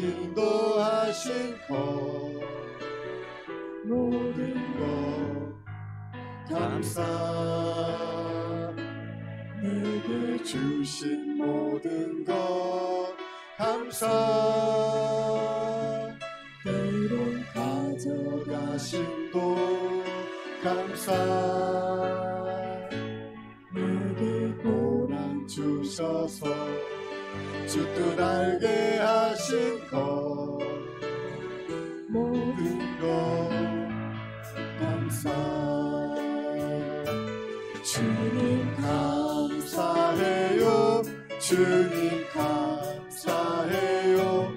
인도하신 것 모든 것 감사 내게 주신 모든 것 감사 때론 가져가심도 감사 내게 고난 주셔서 주 뜻 알게 하신 것 모든 것 감사 주님 감사해요 주님 감사해요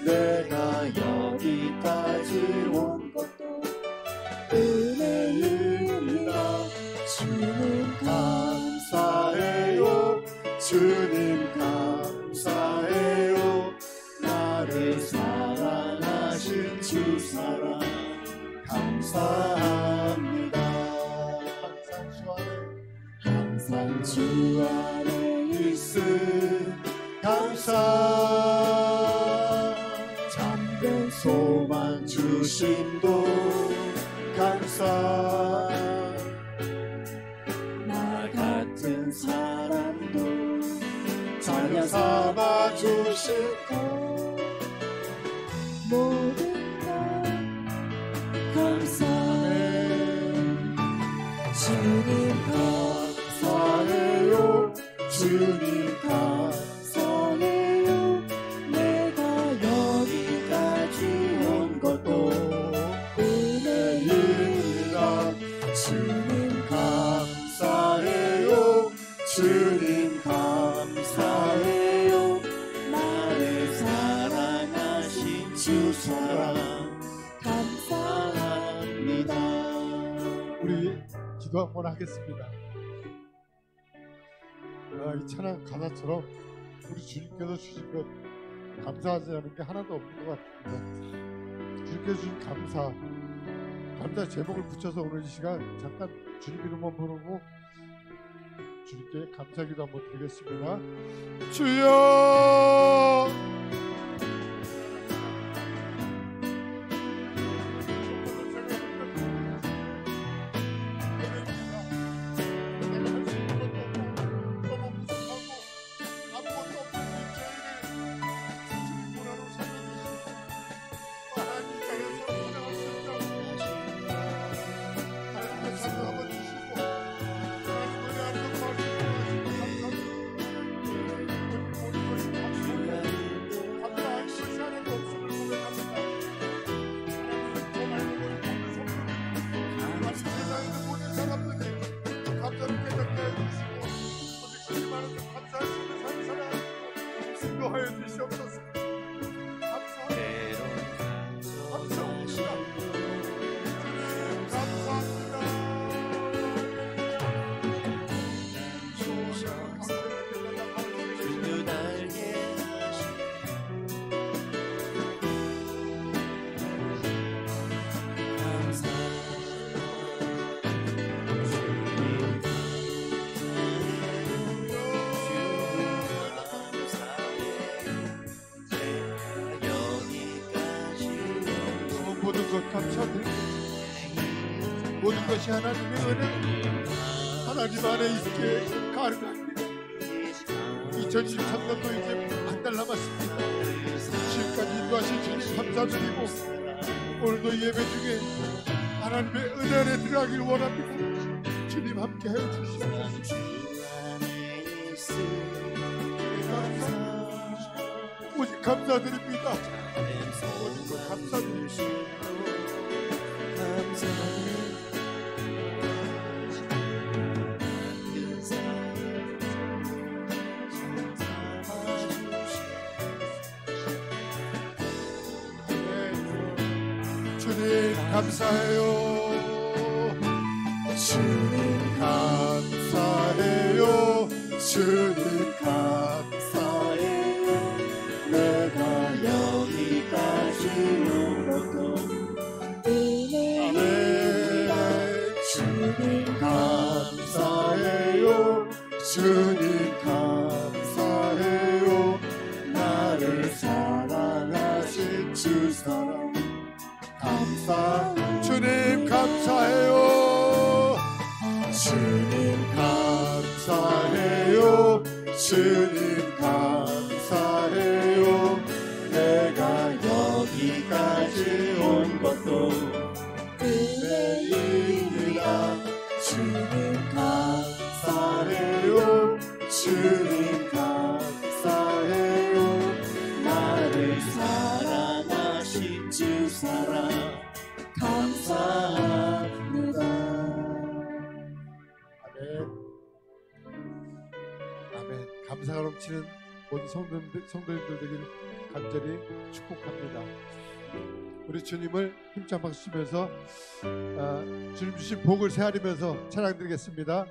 내가 여기까지 온 것도 은혜입니다 주님 감사해요 주님 감사해요 나를 사랑하신 주 사랑 감사합니다 항상 주 안에 있음 감사 잠든 소망 주심도 감사 나 같은 사람도 자녀 삼아 주신 것 모든 것 감사해 주님 감사해요 주님 감사해요 내가 여기까지 온 것도 은혜입니다 주님 감사해요 주님 감사해요 나를 사랑하신 주 사랑 감사합니다. 우리 기도 한번 하겠습니다. 이 찬양 가사처럼 우리 주님께서 주신 것 감사하지 않은 게 하나도 없는 것 같습니다. 주님께서 주신 감사 제목을 붙여서 오늘 이 시간 잠깐 주님 이름만 부르고 주님께 감사기도 한번 드리겠습니다. 주여 감사드립니다. 모든 것이 하나님의 은혜 하나님 안에 있게 가능합니다. 2023년도 이제 한 달 남았습니다. 지금까지 인도하신 주님 감사드리고 오늘도 예배 중에 하나님의 은혜 안에 들어가길 원합니다. 주님 함께 해주시옵소서. 오직 감사드립니다. 모든 것 감사드립니다. 주님 감사해요. 주님 감사해요. 주님 감사해요. 내가 여기까지 온 것도 주님 감사해요. 주님 감사해요. 나를 사랑하신 주 사랑 감사 주님 감사해요. 주님 감사해요. 주님 감사해요. 내가 여기까지 온 것도 은혜입니다. 주님 감사해요. 주님 감사해요. 나를 사랑하신 주 사랑 감사합니다. 아멘. 아멘. 감사가 넘치는 모든 성도님들 되기를 간절히 축복합니다. 우리 주님을 힘찬 박수 치면서 주님 주신 복을 새하리면서 찬양 드리겠습니다.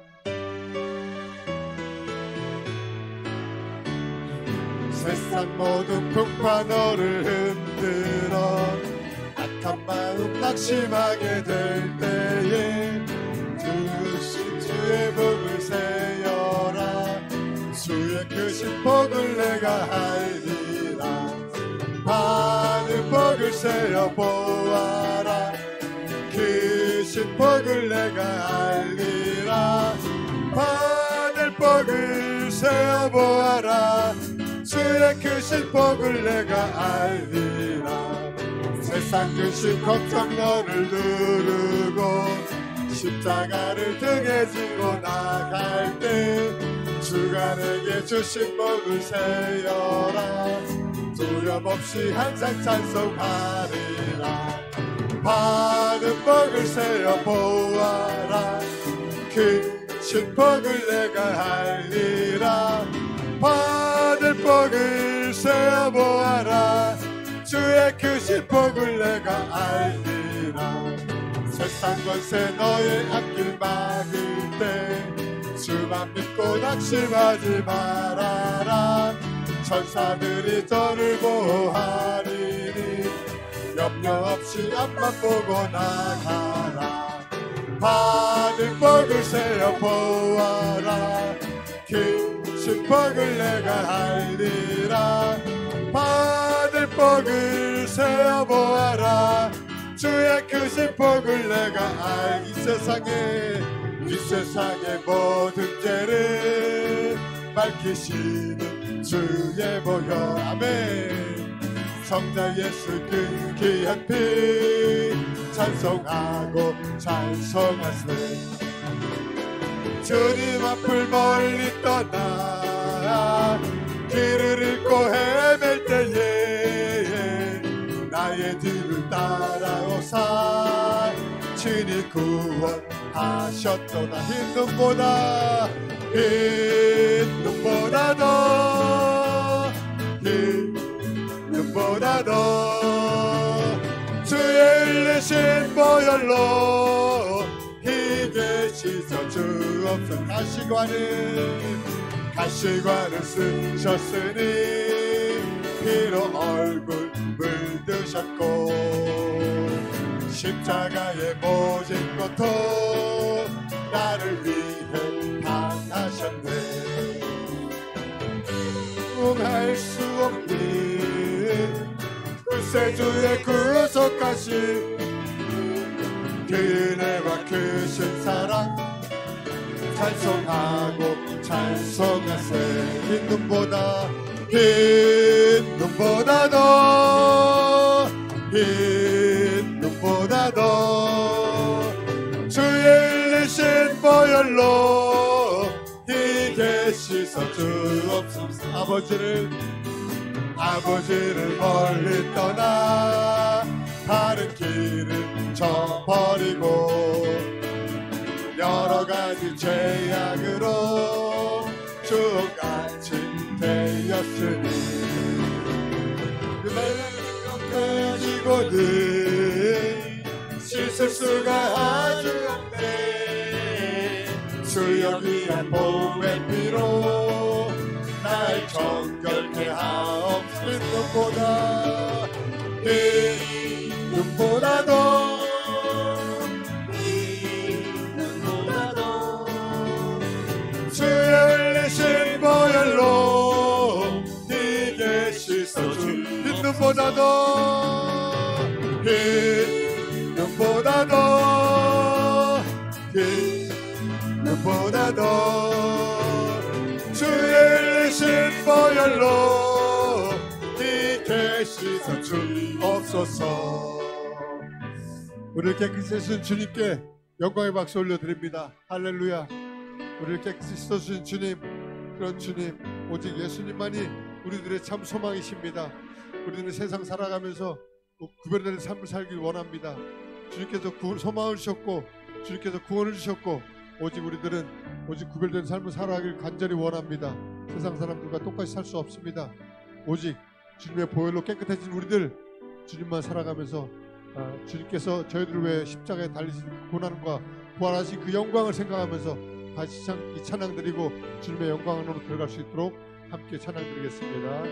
세상 모든 풍파 너를 흔들어 악한 마음 낙심하게 될 때에 주신 주의 복을 세어라. 주의 크신 복을 내가 알리라. 많은 복을 세어 보아라. 크신 복을 내가 알리라. 받을 복을 세어 보아라. 주의 크신 복을 내가 알리라. 세상 크신 걱정 너를 두르고 십자가를 등에 지고 나갈 때 주가 내게 주신 복을 세어라. 두려움 없이 항상 찬송하리라. 받은 복을 세어 보아라. 크신 복을 내가 알리라. 받을 복을 세어 보아라. 주의 크신 복을 내가 알리라. 세상 권세 너의 앞길 막을 때 주만 믿고 낙심하지 말아라. 천사들이 저를 보호하리니 염려 없이 앞만 보고 나가라. 받을 복을 세어 보아라. 크신 복을 내가 알리라. 받을 복을 세어 보아라. 주의 크신 복을 내가 이 세상의 모든 죄를 밝히시는 주의 보혈. 아멘. 성자 예수 그 귀한 피 찬송하고 찬송하세. 주님 앞을 멀리 떠나 길을 잃고 헤맬 때에 나의 뒤를 따라오사 친히 구원하셨도다. 흰 눈보다 더 주의 흘리신 보혈로 희게 씻어 주옵소서. 가시관을 쓰셨으니 피로 얼굴 물드셨고 십자가의 모진 고통 나를 위해 당하셨네. 할 수 없는 구세주의 구속하신 그네와 크신 사랑 찬송하고 찬송하세. 흰 눈보다 더 주의 흘리신 보혈로 희게 씻어 주옵소서. 아버지를 멀리 떠나 다른 길을 저버리고 여러 가지 죄악으로 주같이 되었으니 가지고는 씻을 수가 아주 없네. 주여 귀한 보배 피로 날 정결케 하옵소서. 눈보다 더 주의 흘리신 보혈로 희게 씻어준 빛눈보다도 주의 흘리신 보혈로 깨끗이 주옵소서. 우리를 깨끗이 씻은 주님께 영광의 박수 올려드립니다. 할렐루야. 우리를 깨끗이 씻어주신 주님, 그런 주님, 오직 예수님만이 우리들의 참 소망이십니다. 우리들은 세상 살아가면서 구별되는 삶을 살길 원합니다. 주님께서 소망을 주셨고 주님께서 구원을 주셨고 오직 우리들은 오직 구별된 삶을 살아가길 간절히 원합니다. 세상 사람들과 똑같이 살 수 없습니다. 오직 주님의 보혈로 깨끗해진 우리들, 주님만 살아가면서 주님께서 저희들을 위해 십자가에 달리신 고난과 부활하신 그 영광을 생각하면서 다시 이 찬양 드리고 주님의 영광 안으로 들어갈 수 있도록 함께 찬양 드리겠습니다.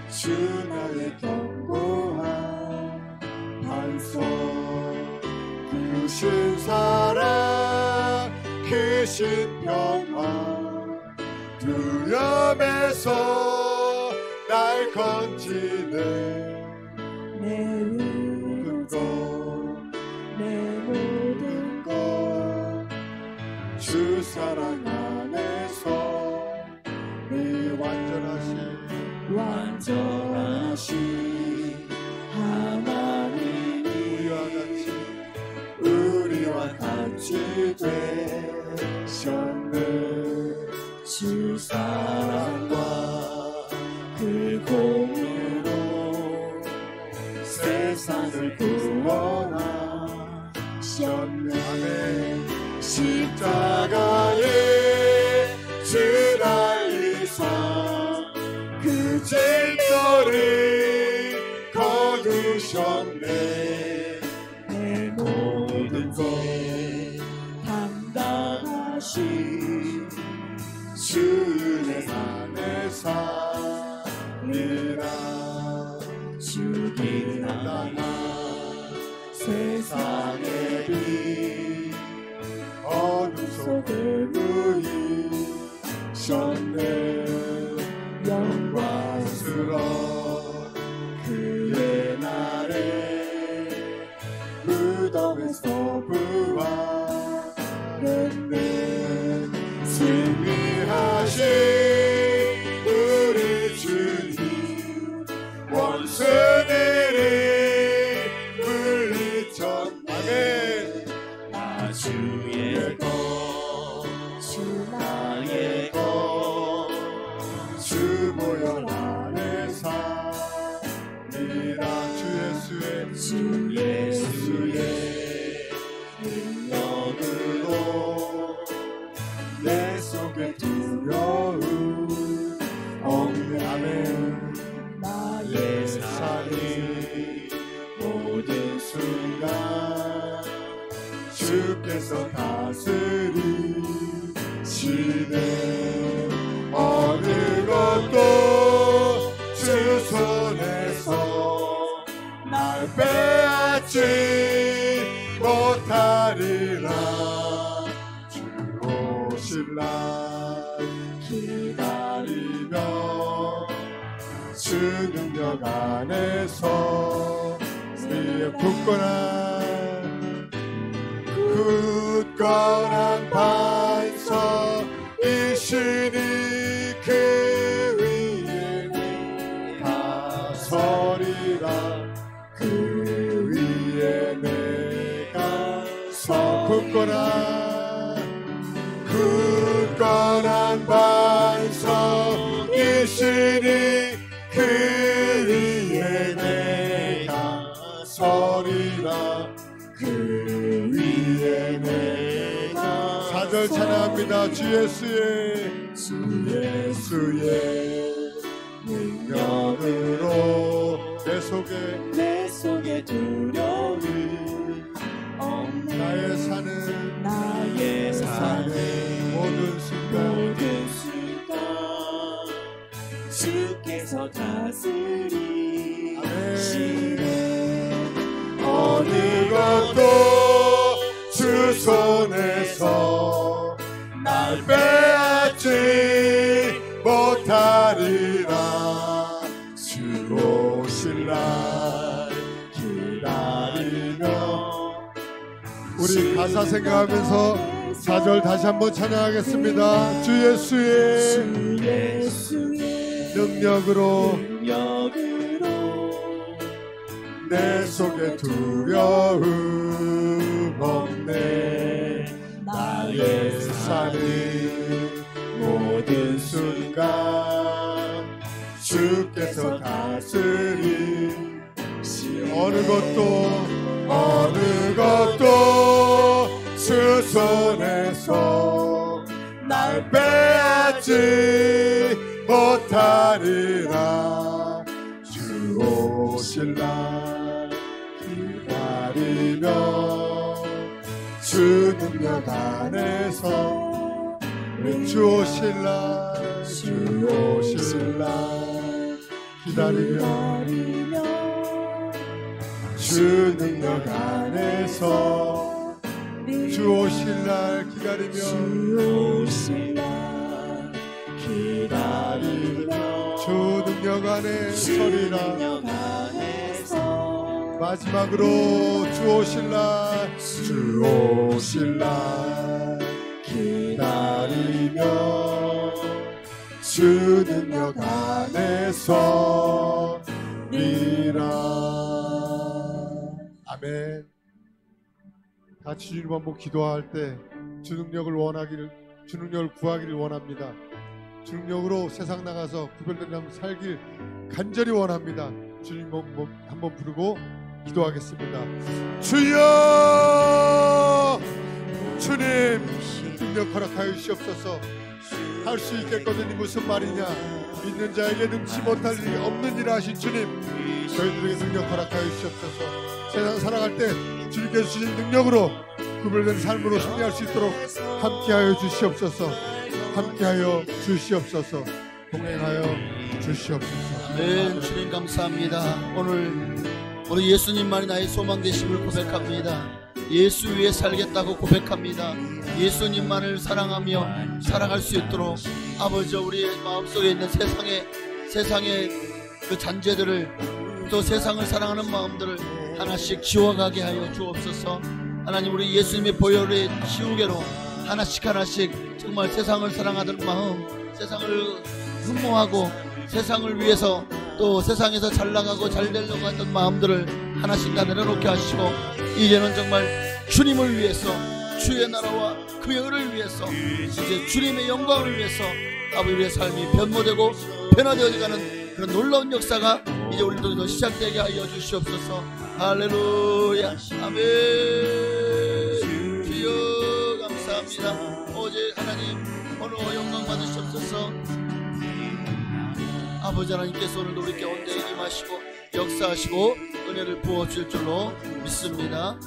주 나의 견고한 반석, 크신 사랑 크신 평화, 두려움에서 날 건지네. 내 모든 것, 내 모든 것 주 사랑 안에서 네 완전하신 하나님이 우리와 같이 되셨네. 주 사랑과 그 공의로 세상을 구원하셨네. 십자가에 주 달리사 그 질서를 거두셨네. 내 모든 것 담당하신 주 은혜 안에 살리라. 주길 나나 세상의 빛 어둠 속에 누이셨네. 영광스러운 그의 날에 무덤에서 부활했네. 승리하신 우리 주님, 원수들이 물리쳤네. 나 주의 것, 주 나의 것, 주 보혈 안에 살리라. 주 예수의 능력으로 내 속에 두려움 없는 나의 삶이 모든 순간 주께서 다스리시네. 어느 것도 주 손에서 날 빼앗지 못하리라. 주 오실 날 기다리며 주 능력 안에서 우리의 굳건한 반석이시니 그 위에 내가 서리라. 그 위에 내가 굳건한 반석이시니 그 위에 내가 서리라. 그 위에 내가 4절 찬양합니다. 주 예수의 능력으로 내 속에 두려움 없네. 나의 사는 모든 순간 주께서 다스리시네. 어느 것도 주 손에서 날 빼앗지 못하리라. 주 오실 날 기다리며. 우리 가사 생각하면서 4절 다시 한번 찬양하겠습니다. 주 예수의 능력으로 내 속에 두려움 없네. 나의 사는 모든 순간 주께서 다스리시. 어느 것도 주 손에서 날 빼앗지 못하리라. 주 오실 날 기다리며 주 능력 안에서 주 오실 날 기다리며 주 능력 안에서 주 오실 날 기다리며 주 능력 안에 서리라. 마지막으로 주 오실 날 기다리며 주 능력 안에서 리라. 아멘. 같이 주님 한번 기도할 때 주 능력을 구하기를 원합니다. 주 능력으로 세상 나가서 구별된 삶 살길 간절히 원합니다. 주님 한번 부르고 기도하겠습니다. 주여, 주님 능력 허락하여 주시옵소서. 할 수 있겠거든요. 무슨 말이냐. 믿는 자에게 능치 못할 일이 없는 일을 하신 주님, 저희들에게 능력 허락하여 주시옵소서. 세상 살아갈 때 주님께서 주신 능력으로 구별된 삶으로 승리할 수 있도록 함께하여 주시옵소서. 함께하여 주시옵소서. 동행하여 주시옵소서. 네, 주님 감사합니다. 오늘 우리 예수님만이 나의 소망 되심을 고백합니다. 예수 위에 살겠다고 고백합니다. 예수님만을 사랑하며 살아갈 수 있도록 아버지, 우리의 마음속에 있는 세상의 그 잔재들을, 또 세상을 사랑하는 마음들을 하나씩 지워가게 하여 주옵소서. 하나님, 우리 예수님의 보혈의 지우개로 하나씩 정말 세상을 사랑하던 마음, 세상을 흠모하고 세상을 위해서 또 세상에서 잘 나가고 잘 되려고 했던 마음들을 하나씩 다 내려놓게 하시고, 이제는 정말 주님을 위해서, 주의 나라와 그의 의를 위해서, 이제 주님의 영광을 위해서 아버지, 우리의 삶이 변모되고 변화되어가는 그런 놀라운 역사가 이제 우리도 시작되게 하여 주시옵소서. 할렐루야. 아멘. 주여 감사합니다. 오직 하나님 오늘 영광 받으시옵소서. 아버지 하나님께서 오늘도 우리 가운데 임하시고 역사하시고 은혜를 부어주실 줄로 믿습니다.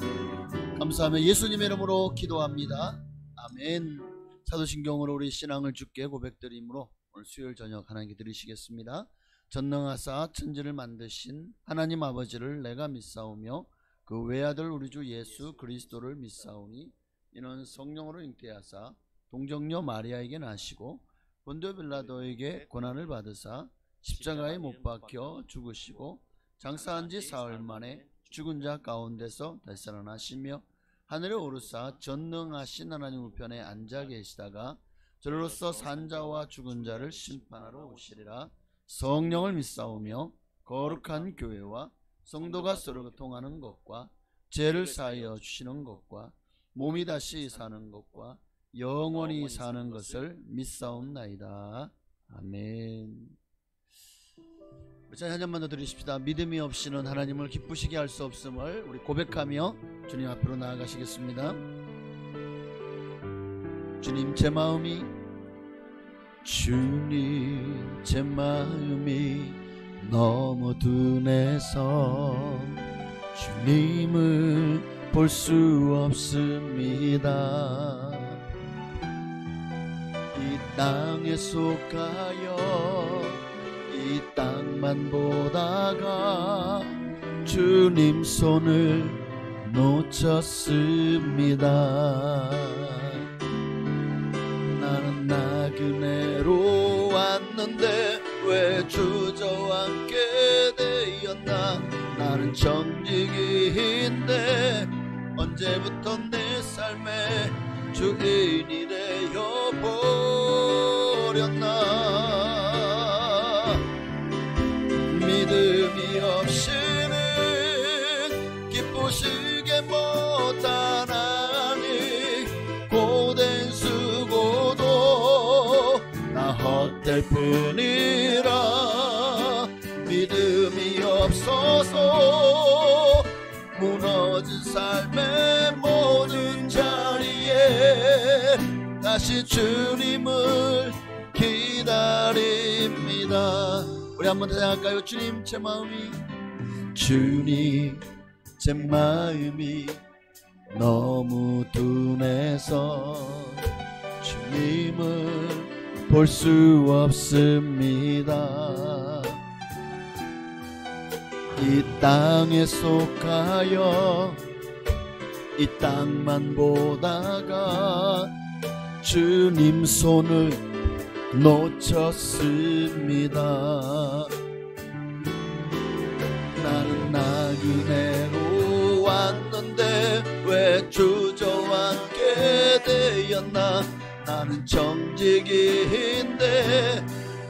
감사하며 예수님의 이름으로 기도합니다. 아멘. 사도신경으로 우리 신앙을 주께 고백드림으로 오늘 수요일 저녁 하나님께 드리시겠습니다. 전능하사 천지를 만드신 하나님 아버지를 내가 믿사오며 그 외아들 우리 주 예수 그리스도를 믿사오니 이는 성령으로 잉태하사 동정녀 마리아에게 나시고 본디오 빌라도에게 고난을 받으사 십자가에 못 박혀 죽으시고 장사한 지 사흘 만에 죽은 자 가운데서 다시 살아나시며 하늘에 오르사 전능하신 하나님 우편에 앉아 계시다가 저로서 산 자와 죽은 자를 심판하러 오시리라. 성령을 믿사오며 거룩한 교회와 성도가 서로 통하는 것과 죄를 사하여 주시는 것과 몸이 다시 사는 것과 영원히 사는 것을 믿사옵나이다. 아멘. 자, 한 잔만 더 드리십시다. 믿음이 없이는 하나님을 기쁘시게 할 수 없음을 우리 고백하며 주님 앞으로 나아가시겠습니다. 주님, 제 마음이 너무 둔해서 주님을 볼 수 없습니다. 이 땅에 속하여 이 땅만 보다가 주님 손을 놓쳤습니다. 나는 나그네로 왔는데 왜 주저앉게 되었나. 나는 정직인데 언제부터 내 삶의 주인이 되어버렸나. 믿음이 없이는 기쁘시게 못하나니 고된 수고도 나 헛될 뿐이라. 믿음이 없어서 무너진 삶의 모든 자리에 다시 주님을 기다립니다. 우리 한번 찬양할까요? 주님 제 마음이, 주님 제 마음이 너무 둔해서 주님을 볼 수 없습니다. 이 땅에 속하여 이 땅만 보다가 주님 손을 놓쳤습니다. 나는 나그네로 왔는데 왜 주저앉게 되었나. 나는 정직인데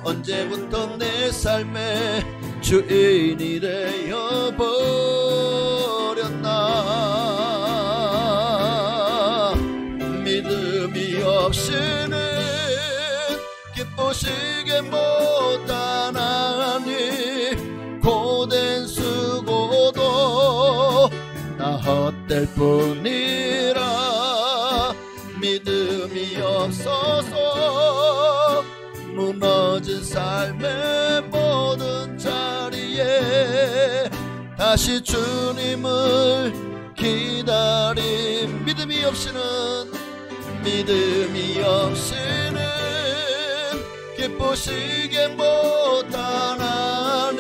언제부터 내 삶의 주인이 되어버렸나. 믿음이 없이는 기쁘시게 못하나니 고된 수고도 나 헛될 뿐이라. 믿음이 없어서 무너진 삶의 모든 자리에 다시 주님을 기다림. 믿음이 없이는 기쁘시게 못하나니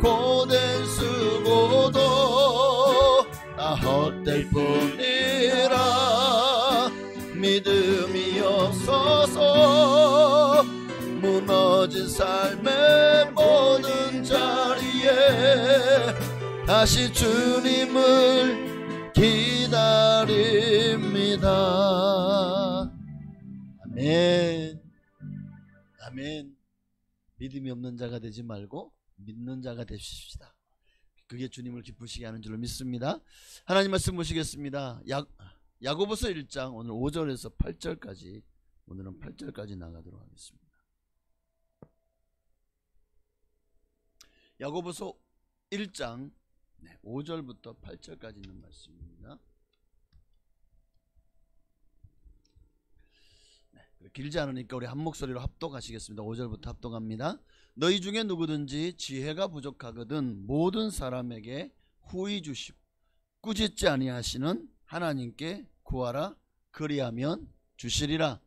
고된 수고도 다 헛될 뿐이라. 믿음이 없어서 무너진 삶의 모든 자리에 다시 주님을 기다립니다. 아멘. 아멘. 믿음이 없는 자가 되지 말고 믿는 자가 되십시다. 그게 주님을 기쁘시게 하는 줄로 믿습니다. 하나님 말씀 보시겠습니다. 야고보서 1장 오늘 5절에서 8절까지, 오늘은 8절까지 나가도록 하겠습니다. 야고보서 1장 5절부터 8절까지 있는 말씀입니다. 길지 않으니까 우리 한 목소리로 합독하시겠습니다. 5절부터 합독합니다. 너희 중에 누구든지 지혜가 부족하거든 모든 사람에게 후히 주시고 꾸짖지 아니하시는 하나님께 구하라. 그리하면 주시리라.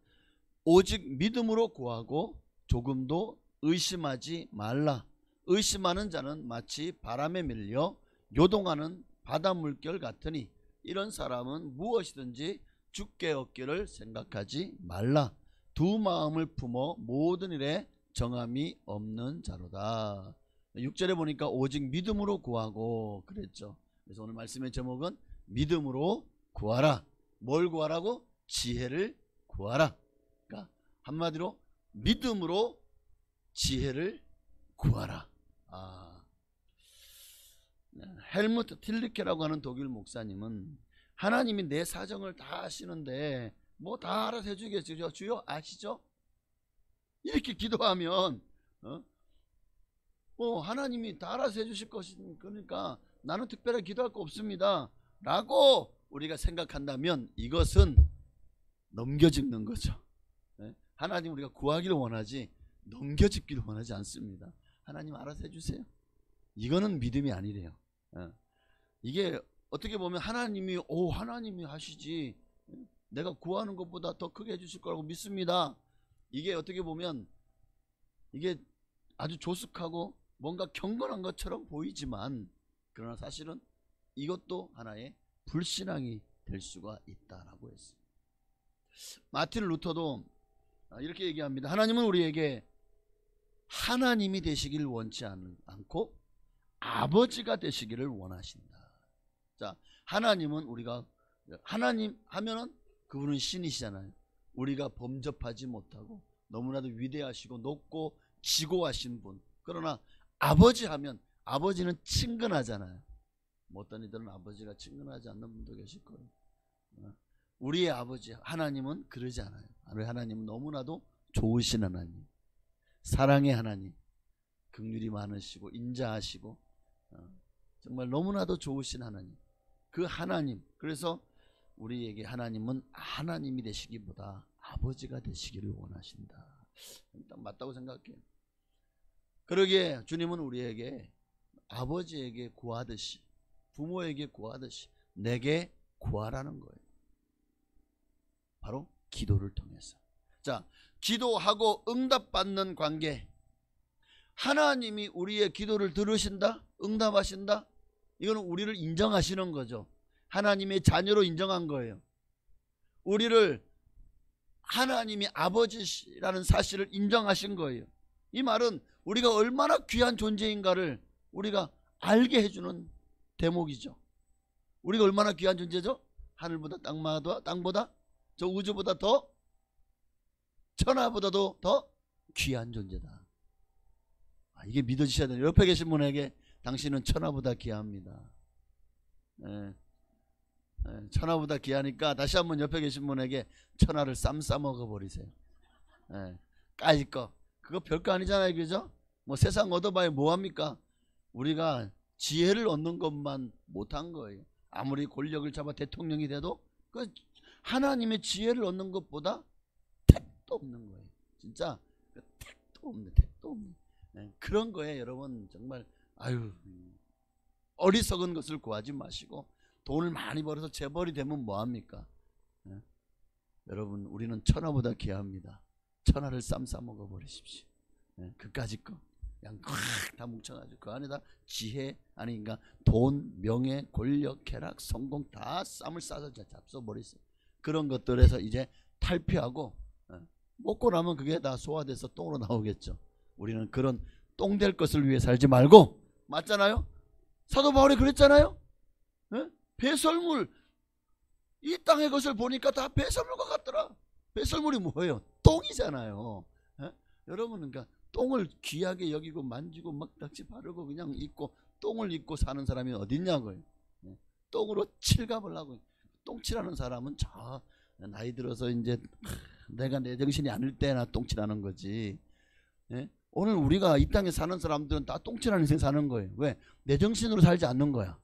오직 믿음으로 구하고 조금도 의심하지 말라. 의심하는 자는 마치 바람에 밀려 요동하는 바다 물결 같으니 이런 사람은 무엇이든지 주께 얻기를 생각하지 말라. 두 마음을 품어 모든 일에 정함이 없는 자로다. 6절에 보니까 오직 믿음으로 구하고 그랬죠. 그래서 오늘 말씀의 제목은 믿음으로 구하라. 뭘 구하라고? 지혜를 구하라. 그러니까 한마디로 믿음으로 지혜를 구하라. 헬무트 틸리케라고 하는 독일 목사님은 하나님이 내 사정을 다 아시는데 뭐 다 알아서 해주겠죠. 주여 아시죠? 이렇게 기도하면 하나님이 다 알아서 해주실 것이니까 나는 특별하게 기도할 거 없습니다 라고 우리가 생각한다면 이것은 넘겨짚는 거죠. 하나님 우리가 구하기를 원하지 넘겨짚기를 원하지 않습니다. 하나님 알아서 해주세요. 이거는 믿음이 아니래요. 이게 어떻게 보면 하나님이 하시지, 내가 구하는 것보다 더 크게 해주실 거라고 믿습니다. 이게 어떻게 보면 이게 아주 조숙하고 뭔가 경건한 것처럼 보이지만, 그러나 사실은 이것도 하나의 불신앙이 될 수가 있다라고 했어요. 마틴 루터도 이렇게 얘기합니다. 하나님은 우리에게 하나님이 되시기를 원치 않고 아버지가 되시기를 원하신다. 자, 하나님은 우리가, 하나님 하면은 그분은 신이시잖아요. 우리가 범접하지 못하고 너무나도 위대하시고 높고 지고하신 분. 그러나 아버지 하면 아버지는 친근하잖아요. 어떤 이들은 아버지가 친근하지 않는 분도 계실 거예요. 우리의 아버지 하나님은 그러지 않아요. 우리 하나님은 너무나도 좋으신 하나님, 사랑의 하나님, 긍휼이 많으시고 인자하시고 정말 너무나도 좋으신 하나님, 그 하나님. 그래서 우리에게 하나님은 하나님이 되시기보다 아버지가 되시기를 원하신다. 딱 맞다고 생각해요. 그러기에 주님은 우리에게 아버지에게 구하듯이, 부모에게 구하듯이 내게 구하라는 거예요. 바로 기도를 통해서. 자, 기도하고 응답받는 관계. 하나님이 우리의 기도를 들으신다, 응답하신다. 이거는 우리를 인정하시는 거죠. 하나님의 자녀로 인정한 거예요. 우리를 하나님이 아버지라는 사실을 인정하신 거예요. 이 말은 우리가 얼마나 귀한 존재인가를 우리가 알게 해주는 대목이죠. 우리가 얼마나 귀한 존재죠? 하늘보다 땅보다 저 우주보다 더, 천하보다도 더 귀한 존재다. 이게 믿어지셔야 돼요. 옆에 계신 분에게 당신은 천하보다 귀합니다. 천하보다 귀하니까 다시 한번 옆에 계신 분에게 천하를 쌈 싸먹어 버리세요. 까짓 거 그거 별거 아니잖아요, 그죠? 뭐 세상 얻어봐야 뭐합니까? 우리가 지혜를 얻는 것만 못한 거예요. 아무리 권력을 잡아 대통령이 돼도 그 하나님의 지혜를 얻는 것보다 택도 없는 거예요. 진짜 택도 없는 그런 거에 여러분 정말 어리석은 것을 구하지 마시고 돈을 많이 벌어서 재벌이 되면 뭐합니까? 여러분 우리는 천하보다 귀합니다. 천하를 쌈 싸먹어 버리십시오. 그까짓 거 그냥 다 뭉쳐가지고 그 안에다 지혜, 아니 그러니까 돈, 명예, 권력, 쾌락, 성공 다 쌈을 싸서 잡숴버리세요. 그런 것들에서 이제 탈피하고 먹고 나면 그게 다 소화돼서 똥으로 나오겠죠. 우리는 그런 똥 될 것을 위해 살지 말고, 맞잖아요? 사도 바울이 그랬잖아요. 배설물, 이 땅의 것을 보니까 다 배설물과 같더라. 배설물이 뭐예요? 똥이잖아요. 여러분 그러니까 똥을 귀하게 여기고 만지고 막 닥치 바르고 그냥 입고 똥을 입고 사는 사람이 어딨냐고요. 똥으로 칠갑을 하고 똥칠하는 사람은 저 나이 들어서 이제 내가 내 정신이 아닐 때나 똥칠하는 거지. 오늘 우리가 이 땅에 사는 사람들은 다 똥칠하는 인생 사는 거예요. 왜? 내 정신으로 살지 않는 거야.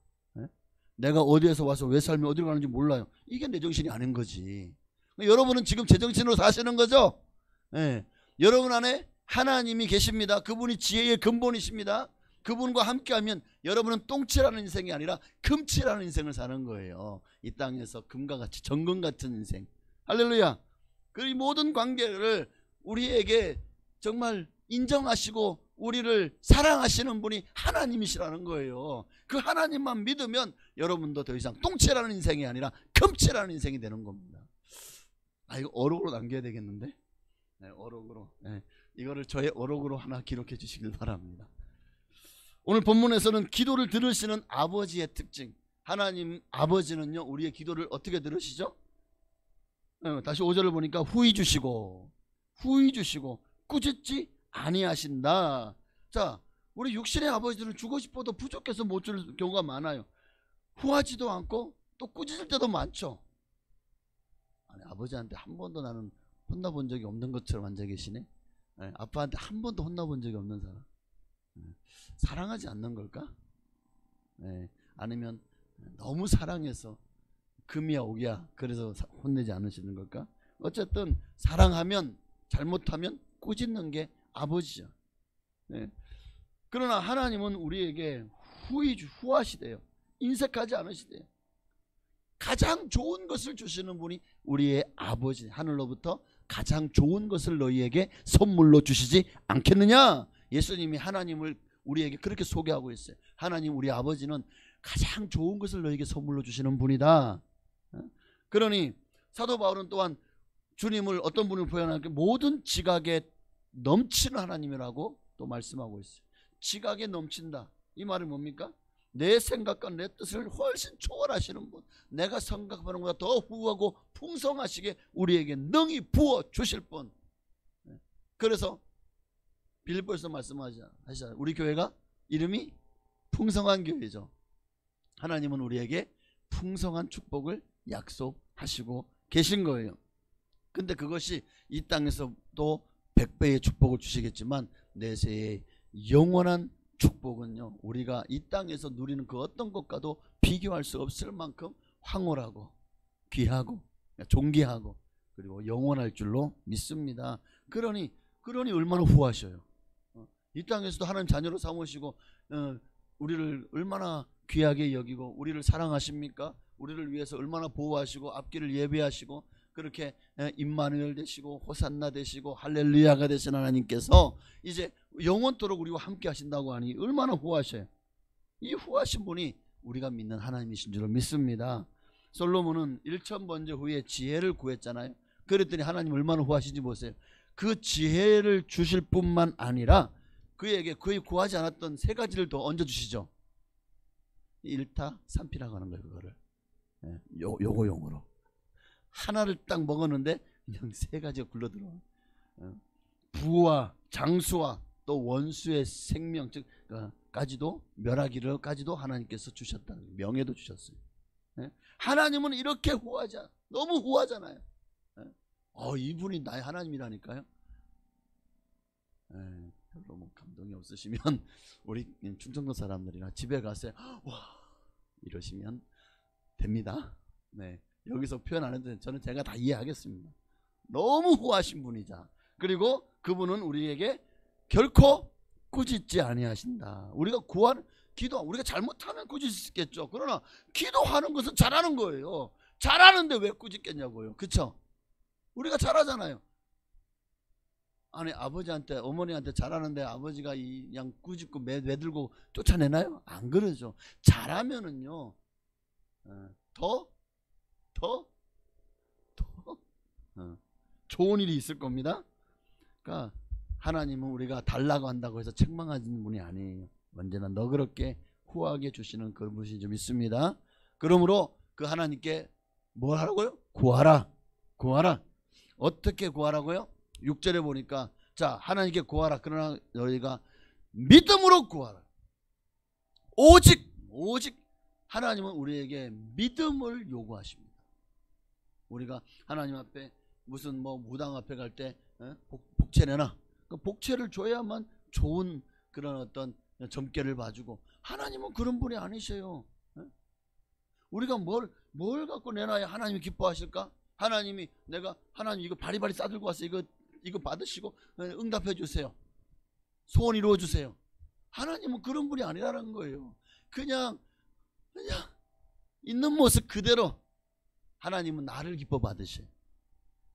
내가 어디에서 와서 왜 살면 어디로 가는지 몰라요. 이게 내 정신이 아닌 거지. 여러분은 지금 제 정신으로 사시는 거죠. 여러분 안에 하나님이 계십니다. 그분이 지혜의 근본이십니다. 그분과 함께하면 여러분은 똥칠하는 인생이 아니라 금칠하는 인생을 사는 거예요. 이 땅에서 금과 같이 정금 같은 인생. 할렐루야. 그 모든 관계를 우리에게 정말 인정하시고 우리를 사랑하시는 분이 하나님이시라는 거예요. 그 하나님만 믿으면 여러분도 더 이상 똥칠하는 인생이 아니라 금칠하는 인생이 되는 겁니다. 이거 어록으로 남겨야 되겠는데? 어록으로. 이거를 저의 어록으로 하나 기록해 주시길 바랍니다. 오늘 본문에서는 기도를 들으시는 아버지의 특징. 하나님 아버지는요 우리의 기도를 어떻게 들으시죠? 다시 5절을 보니까 후히 주시고 꾸짖지 아니하신다. 자, 우리 육신의 아버지들은 주고 싶어도 부족해서 못 줄 경우가 많아요. 후하지도 않고 또 꾸짖을 때도 많죠. 아니, 아버지한테 한 번도 나는 혼나본 적이 없는 것처럼 앉아 계시네. 아빠한테 한 번도 혼나본 적이 없는 사람. 사랑하지 않는 걸까? 아니면 너무 사랑해서 금이야 옥이야 그래서 혼내지 않으시는 걸까? 어쨌든 사랑하면 잘못하면 꾸짖는 게 아버지죠. 그러나 하나님은 우리에게 후하시대요. 인색하지 않으시대요. 가장 좋은 것을 주시는 분이 우리의 아버지, 하늘로부터 가장 좋은 것을 너희에게 선물로 주시지 않겠느냐. 예수님이 하나님을 우리에게 그렇게 소개하고 있어요. 하나님 우리 아버지는 가장 좋은 것을 너희에게 선물로 주시는 분이다. 그러니 사도 바울은 또한 주님을 어떤 분을 표현하게 모든 지각에 넘치는 하나님이라고 또 말씀하고 있어요. 지각에 넘친다. 이 말은 뭡니까? 내 생각과 내 뜻을 훨씬 초월하시는 분, 내가 생각하는 것보다 더 후하고 풍성하시게 우리에게 능히 부어 주실 분. 그래서 빌립보에서 말씀하시잖아요. 우리 교회가 이름이 풍성한 교회죠. 하나님은 우리에게 풍성한 축복을 약속하시고 계신 거예요. 근데 그것이 이 땅에서도 100배의 축복을 주시겠지만 내세의 영원한 축복은요, 우리가 이 땅에서 누리는 그 어떤 것과도 비교할 수 없을 만큼 황홀하고 귀하고 존귀하고 그리고 영원할 줄로 믿습니다. 그러니 얼마나 후하셔요. 이 땅에서도 하나님 자녀로 삼으시고 우리를 얼마나 귀하게 여기고 우리를 사랑하십니까? 우리를 위해서 얼마나 보호하시고 앞길을 예배하시고 그렇게 임마누엘 되시고 호산나 되시고 할렐루야가 되신 하나님께서 이제 영원토록 우리와 함께 하신다고 하니 얼마나 후하셔요. 이 후하신 분이 우리가 믿는 하나님이신 줄 믿습니다. 솔로몬은 1000번째 후에 지혜를 구했잖아요. 그랬더니 하나님 얼마나 후하신지 보세요. 그 지혜를 주실 뿐만 아니라 그에게 거의 구하지 않았던 3가지를 더 얹어주시죠. 1타 3피라고 하는 거예요. 그거를 요거용으로 하나를 딱 먹었는데 그냥 3가지가 굴러들어와. 부와 장수와 또 원수의 생명 까지도 멸하기를까지도 하나님께서 주셨다는 거예요. 명예도 주셨어요. 하나님은 이렇게 너무 후하잖아요. 이분이 나의 하나님이라니까요. 별로 뭐 감동이 없으시면 우리 충청도 사람들이나 집에 가서 와 이러시면 됩니다. 네, 여기서 표현 안 해도 저는 제가 다 이해하겠습니다. 너무 후하신 분이자 그리고 그분은 우리에게 결코 꾸짖지 아니하신다. 우리가 우리가 잘못하면 꾸짖겠죠. 그러나 기도하는 것은 잘하는 거예요. 잘하는데 왜 꾸짖겠냐고요. 그쵸? 우리가 잘하잖아요. 아니 아버지한테 어머니한테 잘하는데 아버지가 그냥 꾸짖고 매들고 쫓아내나요? 안 그러죠. 잘하면은요 더 좋은 일이 있을 겁니다. 그러니까 하나님은 우리가 달라고 한다고 해서 책망하는 분이 아니에요. 언제나 너그럽게 후하게 주시는 그런 분이신 줄 믿습니다. 그러므로 그 하나님께 뭘 하라고요? 구하라. 어떻게 구하라고요? 6절에 보니까 자 하나님께 구하라. 그러나 너희가 믿음으로 구하라. 오직 하나님은 우리에게 믿음을 요구하십니다. 우리가 하나님 앞에 무슨 무당 앞에 갈 때 복채 내놔. 그 복채를 줘야만 좋은 그런 어떤 점괘를 봐주고 하나님은 그런 분이 아니셔요. 우리가 뭘 갖고 내놔야 하나님이 기뻐하실까? 하나님 이거 바리바리 싸들고 왔어. 이거 받으시고 응답해 주세요. 소원 이루어 주세요. 하나님은 그런 분이 아니라는 거예요. 그냥 있는 모습 그대로 하나님은 나를 기뻐 받으셔요.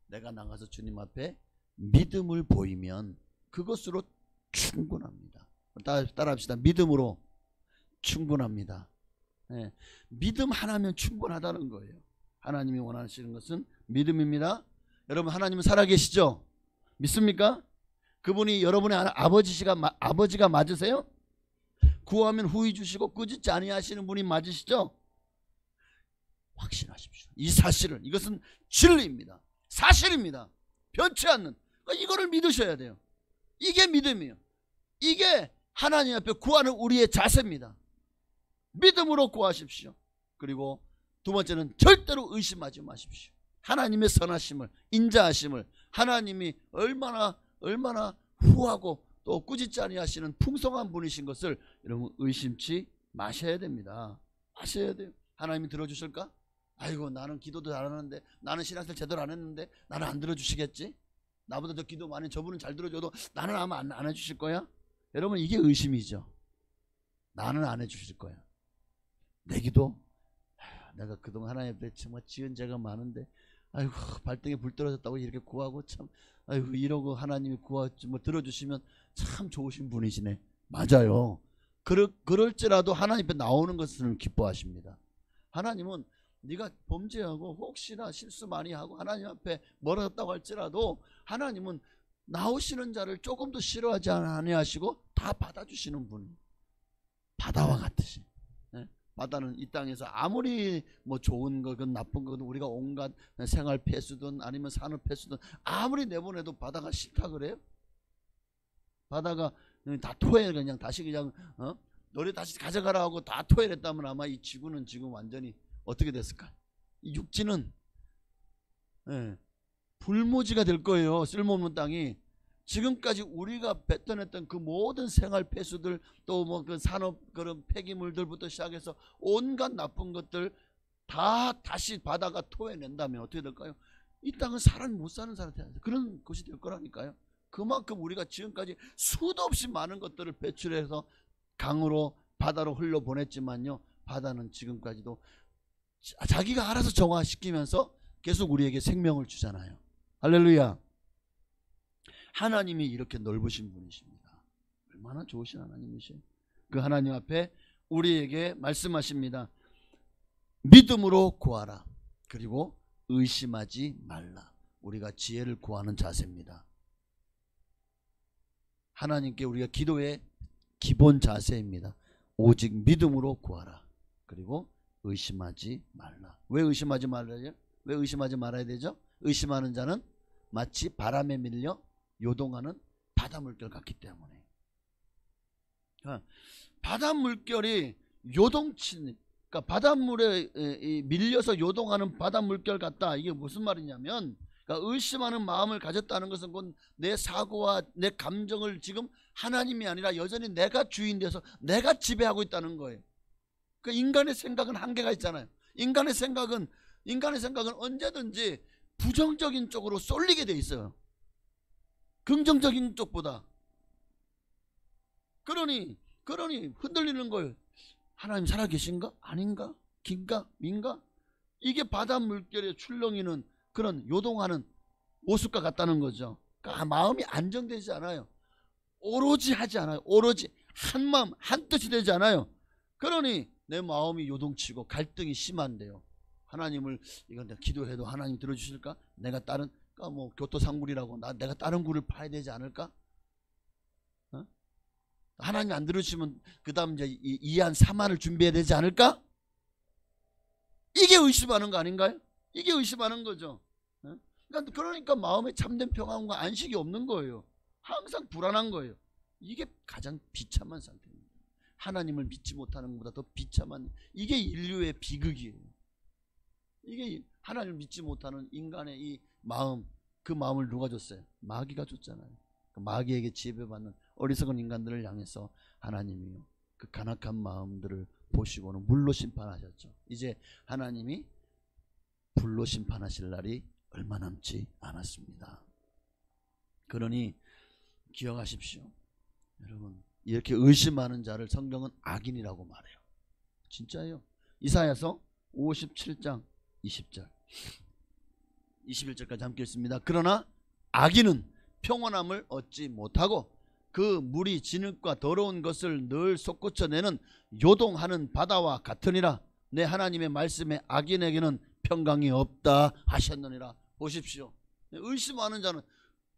내가 나가서 주님 앞에 믿음을 보이면 그것으로 충분합니다. 따라합시다. 믿음으로 충분합니다. 네. 믿음 하나면 충분하다는 거예요. 하나님이 원하시는 것은 믿음입니다. 여러분 하나님은 살아계시죠? 믿습니까? 그분이 여러분의 아버지가 맞으세요? 구하면 후히 주시고 꾸짖지 아니하시는 분이 맞으시죠? 확신하십시오. 이 사실은 이것은 진리입니다. 사실입니다. 변치 않는 이거를 믿으셔야 돼요. 이게 믿음이에요. 이게 하나님 앞에 구하는 우리의 자세입니다. 믿음으로 구하십시오. 그리고 두 번째는 절대로 의심하지 마십시오. 하나님의 선하심을 인자하심을 하나님이 얼마나 후하고 또 꾸짖지 아니하시는 풍성한 분이신 것을 여러분 의심치 마셔야 됩니다. 마셔야 돼요. 하나님이 들어주실까? 아이고 나는 기도도 잘하는데 나는 신앙생활 제대로 안 했는데 나는 안 들어주시겠지? 나보다 더 기도 많이 저분은 잘 들어줘도 나는 아마 안 해주실 거야? 여러분 이게 의심이죠. 나는 안 해주실 거야. 내 기도 내가 그동안 하나님 앞에 정말 지은 죄가 많은데 아이고 발등에 불 떨어졌다고 이렇게 구하고 참 아이고 이러고 하나님이 들어주시면 참 좋으신 분이시네. 맞아요. 그럴지라도 하나님 앞에 나오는 것을 기뻐하십니다. 하나님은 네가 범죄하고 혹시나 실수 많이 하고 하나님 앞에 멀어졌다고 할지라도 하나님은 나오시는 자를 조금도 싫어하지 아니하시고 다 받아주시는 분. 바다와 같으시. 바다는 이 땅에서 아무리 뭐 좋은 거든 나쁜 거든 우리가 온갖 생활 폐수든 아니면 산업 폐수든 아무리 내보내도 바다가 싫다 그래요? 바다가 다 토해 그냥 다시 그냥 너네 다시 가져가라 하고 다 토해냈다면 아마 이 지구는 지금 완전히 어떻게 됐을까? 이 육지는 불모지가 될 거예요. 쓸모없는 땅이. 지금까지 우리가 뱉어냈던 그 모든 생활 폐수들 또 뭐 그 산업 그런 폐기물들부터 시작해서 온갖 나쁜 것들 다 다시 바다가 토해낸다면 어떻게 될까요? 이 땅은 사람이 못 사는 상태 그런 것이 될 거라니까요. 그만큼 우리가 지금까지 수도 없이 많은 것들을 배출해서 강으로 바다로 흘려보냈지만요, 바다는 지금까지도 자기가 알아서 정화시키면서 계속 우리에게 생명을 주잖아요. 할렐루야. 하나님이 이렇게 넓으신 분이십니다. 얼마나 좋으신 하나님이시에요. 그 하나님 앞에 우리에게 말씀하십니다. 믿음으로 구하라. 그리고 의심하지 말라. 우리가 지혜를 구하는 자세입니다. 하나님께 우리가 기도의 기본 자세입니다. 오직 믿음으로 구하라. 그리고 의심하지 말라. 왜 의심하지 말라요? 왜 의심하지 말아야 되죠? 의심하는 자는 마치 바람에 밀려 요동하는 바다 물결 같기 때문에. 바다 물결이 요동치는, 그러니까 바닷물에 밀려서 요동하는 바다 물결 같다. 이게 무슨 말이냐면, 그러니까 의심하는 마음을 가졌다는 것은 곧 내 사고와 내 감정을 지금 하나님이 아니라 여전히 내가 주인 돼서 내가 지배하고 있다는 거예요. 그 인간의 생각은 한계가 있잖아요. 인간의 생각은 언제든지 부정적인 쪽으로 쏠리게 돼 있어요. 긍정적인 쪽보다. 그러니 흔들리는 거예요. 하나님 살아계신가? 아닌가? 긴가? 민가? 이게 바다 물결에 출렁이는 그런 요동하는 모습과 같다는 거죠. 그러니까 마음이 안정되지 않아요. 오로지 하지 않아요. 오로지 한 마음 한 뜻이 되지 않아요. 그러니 내 마음이 요동치고 갈등이 심한데요. 하나님을 이건 내가 기도해도 하나님 들어주실까? 내가 다른 뭐 교토상굴이라고 내가 다른 굴을 파야 되지 않을까? 하나님 안 들으시면 그 다음 이제 이한 3한을 준비해야 되지 않을까? 이게 의심하는 거 아닌가요? 이게 의심하는 거죠. 그러니까 마음에 참된 평안과 안식이 없는 거예요. 항상 불안한 거예요. 이게 가장 비참한 상태입니다. 하나님을 믿지 못하는 것보다 더 비참한, 이게 인류의 비극이에요. 이게 하나님을 믿지 못하는 인간의 이 마음, 그 마음을 누가 줬어요? 마귀가 줬잖아요. 그 마귀에게 지배받는 어리석은 인간들을 향해서 하나님이요, 그 간악한 마음들을 보시고는 물로 심판하셨죠. 이제 하나님이 불로 심판하실 날이 얼마 남지 않았습니다. 그러니 기억하십시오. 여러분, 이렇게 의심하는 자를 성경은 악인이라고 말해요. 진짜예요. 이사야서 57장 20절 21절까지 함께 읽습니다. 그러나 악인은 평온함을 얻지 못하고 그 물이 진흙과 더러운 것을 늘 솟구쳐내는 요동하는 바다와 같으니라. 내 하나님의 말씀에 악인에게는 평강이 없다 하셨느니라. 보십시오. 의심하는 자는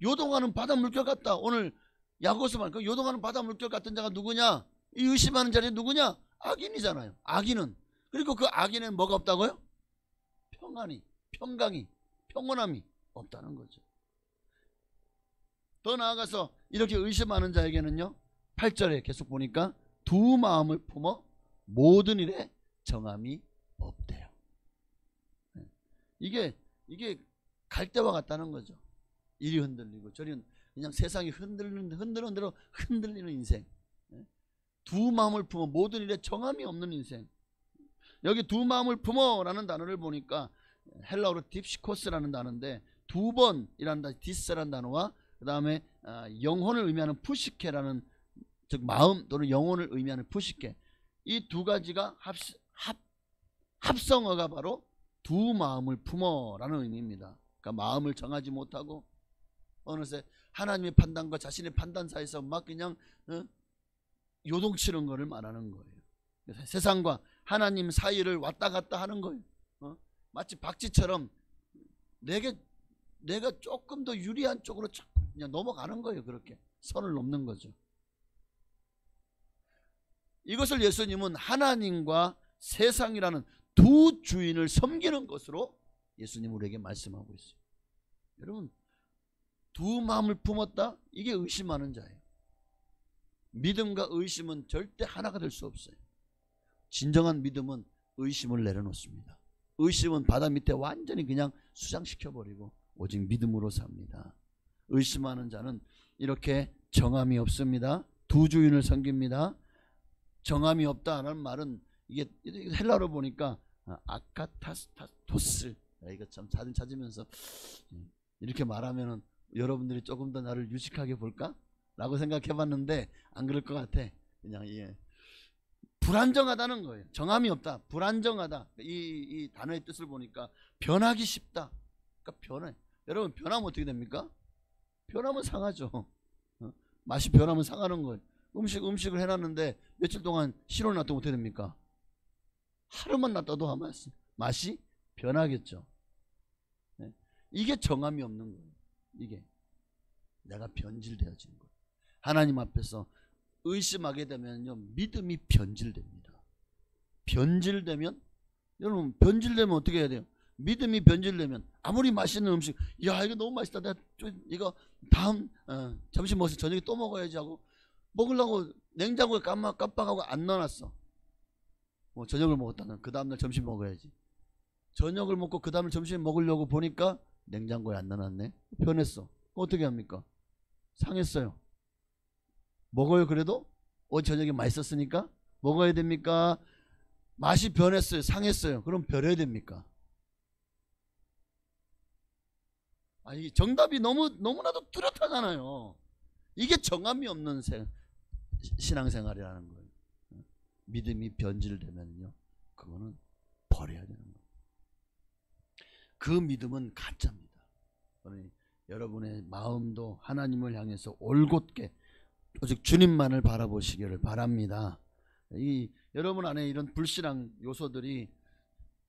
요동하는 바다 물결 같다. 오늘 야고보서 말, 그 요동하는 바다 물결 같은 자가 누구냐? 이 의심하는 자는 누구냐? 악인이잖아요. 악인은. 그리고 그 악인은 뭐가 없다고요? 평강이, 평온함이 없다는 거죠. 더 나아가서 이렇게 의심하는 자에게는요, 8절에 계속 보니까 두 마음을 품어 모든 일에 정함이 없대요. 이게 갈대와 같다는 거죠. 이리 흔들리고 저리 그냥 세상이 흔드는 대로 흔들리는 인생. 두 마음을 품어 모든 일에 정함이 없는 인생. 여기 두 마음을 품어라는 단어를 보니까 헬라어로 딥시코스라는 단어인데, 두 번이라는 단어, 디스라는 단어와 그 다음에 영혼을 의미하는 푸시케라는 즉 마음 또는 영혼을 의미하는 푸시케, 이 두 가지가 합성어가 바로 두 마음을 품어라는 의미입니다. 그러니까 마음을 정하지 못하고 어느새 하나님의 판단과 자신의 판단 사이에서 막 그냥 요동치는 것을 말하는 거예요. 세상과 하나님 사이를 왔다 갔다 하는 거예요. 마치 박쥐처럼 내가 조금 더 유리한 쪽으로 그냥 넘어가는 거예요. 그렇게 선을 넘는 거죠. 이것을 예수님은 하나님과 세상이라는 두 주인을 섬기는 것으로 예수님 우리에게 말씀하고 있어요. 여러분, 두 마음을 품었다? 이게 의심하는 자예요. 믿음과 의심은 절대 하나가 될 수 없어요. 진정한 믿음은 의심을 내려놓습니다. 의심은 바다 밑에 완전히 그냥 수장시켜버리고 오직 믿음으로 삽니다. 의심하는 자는 이렇게 정함이 없습니다. 두 주인을 섬깁니다. 정함이 없다는 말은 이게 헬라어로 보니까 아카타스토스, 이거 참 사진 찾으면서 이렇게 말하면은 여러분들이 조금 더 나를 유식하게 볼까? 라고 생각해봤는데 안 그럴 것 같아. 그냥 불안정하다는 거예요. 정함이 없다, 불안정하다. 이 단어의 뜻을 보니까 변하기 쉽다. 그러니까 변해. 여러분, 변하면 어떻게 됩니까? 변하면 상하죠. 맛이 변하면 상하는 거예요. 음식을 해놨는데 며칠 동안 실온에 놔두면 어떻게 됩니까? 하루만 놔둬도 맛이 변하겠죠. 이게 정함이 없는 거예요. 이게 내가 변질되어지는 거예요. 하나님 앞에서 의심하게 되면요, 믿음이 변질됩니다. 변질되면, 여러분, 변질되면 어떻게 해야 돼요? 믿음이 변질되면 아무리 맛있는 음식, 야 이거 너무 맛있다, 내가 이거 다음 점심 먹어서 저녁에 또 먹어야지 하고 먹으려고 냉장고에 깜빡하고 안 넣어놨어. 저녁을 먹었다는 그 다음날 점심 먹어야지. 저녁을 먹고 그 다음날 점심 먹으려고 보니까 냉장고에 안 넣어놨네. 변했어. 어떻게 합니까? 상했어요. 먹어요. 그래도 어제 저녁에 맛있었으니까 먹어야 됩니까? 맛이 변했어요. 상했어요. 그럼 버려야 됩니까? 이 정답이 너무나도 뚜렷하잖아요. 이게 정함이 없는 신앙생활이라는 거예요. 믿음이 변질되면요, 그거는 버려야 되는 거예요. 그 믿음은 가짜입니다. 여러분의 마음도 하나님을 향해서 올곧게 오직 주님만을 바라보시기를 바랍니다. 여러분 안에 이런 불신앙 요소들이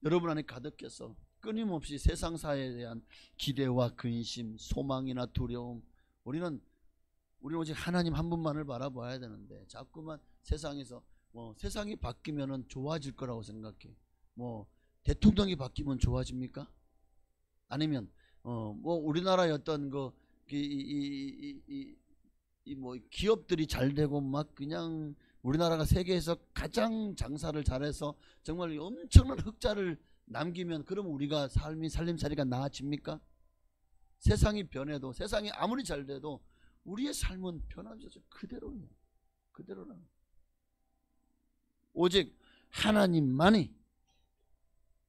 여러분 안에 가득해서 끊임없이 세상사에 대한 기대와 근심, 소망이나 두려움, 우리는 오직 하나님 한 분만을 바라봐야 되는데 자꾸만 세상에서 세상이 바뀌면은 좋아질 거라고 생각해. 대통령이 바뀌면 좋아집니까? 아니면 우리나라의 어떤 기업들이 잘 되고 막 그냥 우리나라가 세계에서 가장 장사를 잘해서 정말 엄청난 흑자를 남기면 그럼 우리가 살림살이가 나아집니까? 세상이 변해도, 세상이 아무리 잘 돼도 우리의 삶은 변하지 않죠. 그대로예요. 그대로라는. 오직 하나님만이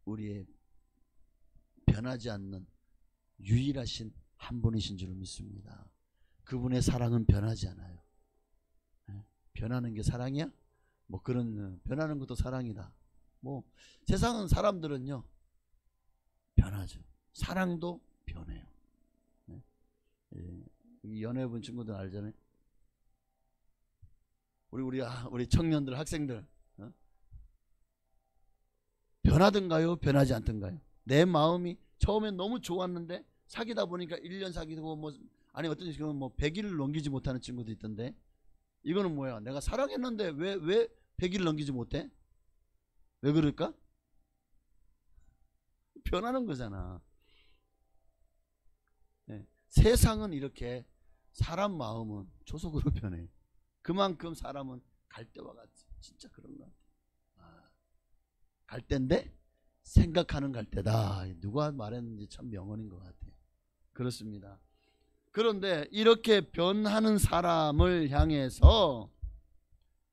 우리의 변하지 않는 유일하신 한 분이신 줄 믿습니다. 그분의 사랑은 변하지 않아요. 변하는 게 사랑이야? 그런 변하는 것도 사랑이다. 세상은 사람들은요 변하죠. 사랑도 변해요. 연애해본 친구들 알잖아요. 우리 청년들, 학생들 변하든가요? 변하지 않든가요? 내 마음이 처음엔 너무 좋았는데 사귀다 보니까 1년 사귀고 어떤 친구는 100일을 넘기지 못하는 친구도 있던데, 이거는 뭐야? 내가 사랑했는데 왜 100일을 넘기지 못해? 왜 그럴까? 변하는 거잖아. 세상은 이렇게, 사람 마음은 조속으로 변해. 그만큼 사람은 갈대와 같지. 진짜 그런 것 같아. 갈대인데 생각하는 갈대다. 누가 말했는지 참 명언인 것 같아요. 그렇습니다. 그런데 이렇게 변하는 사람을 향해서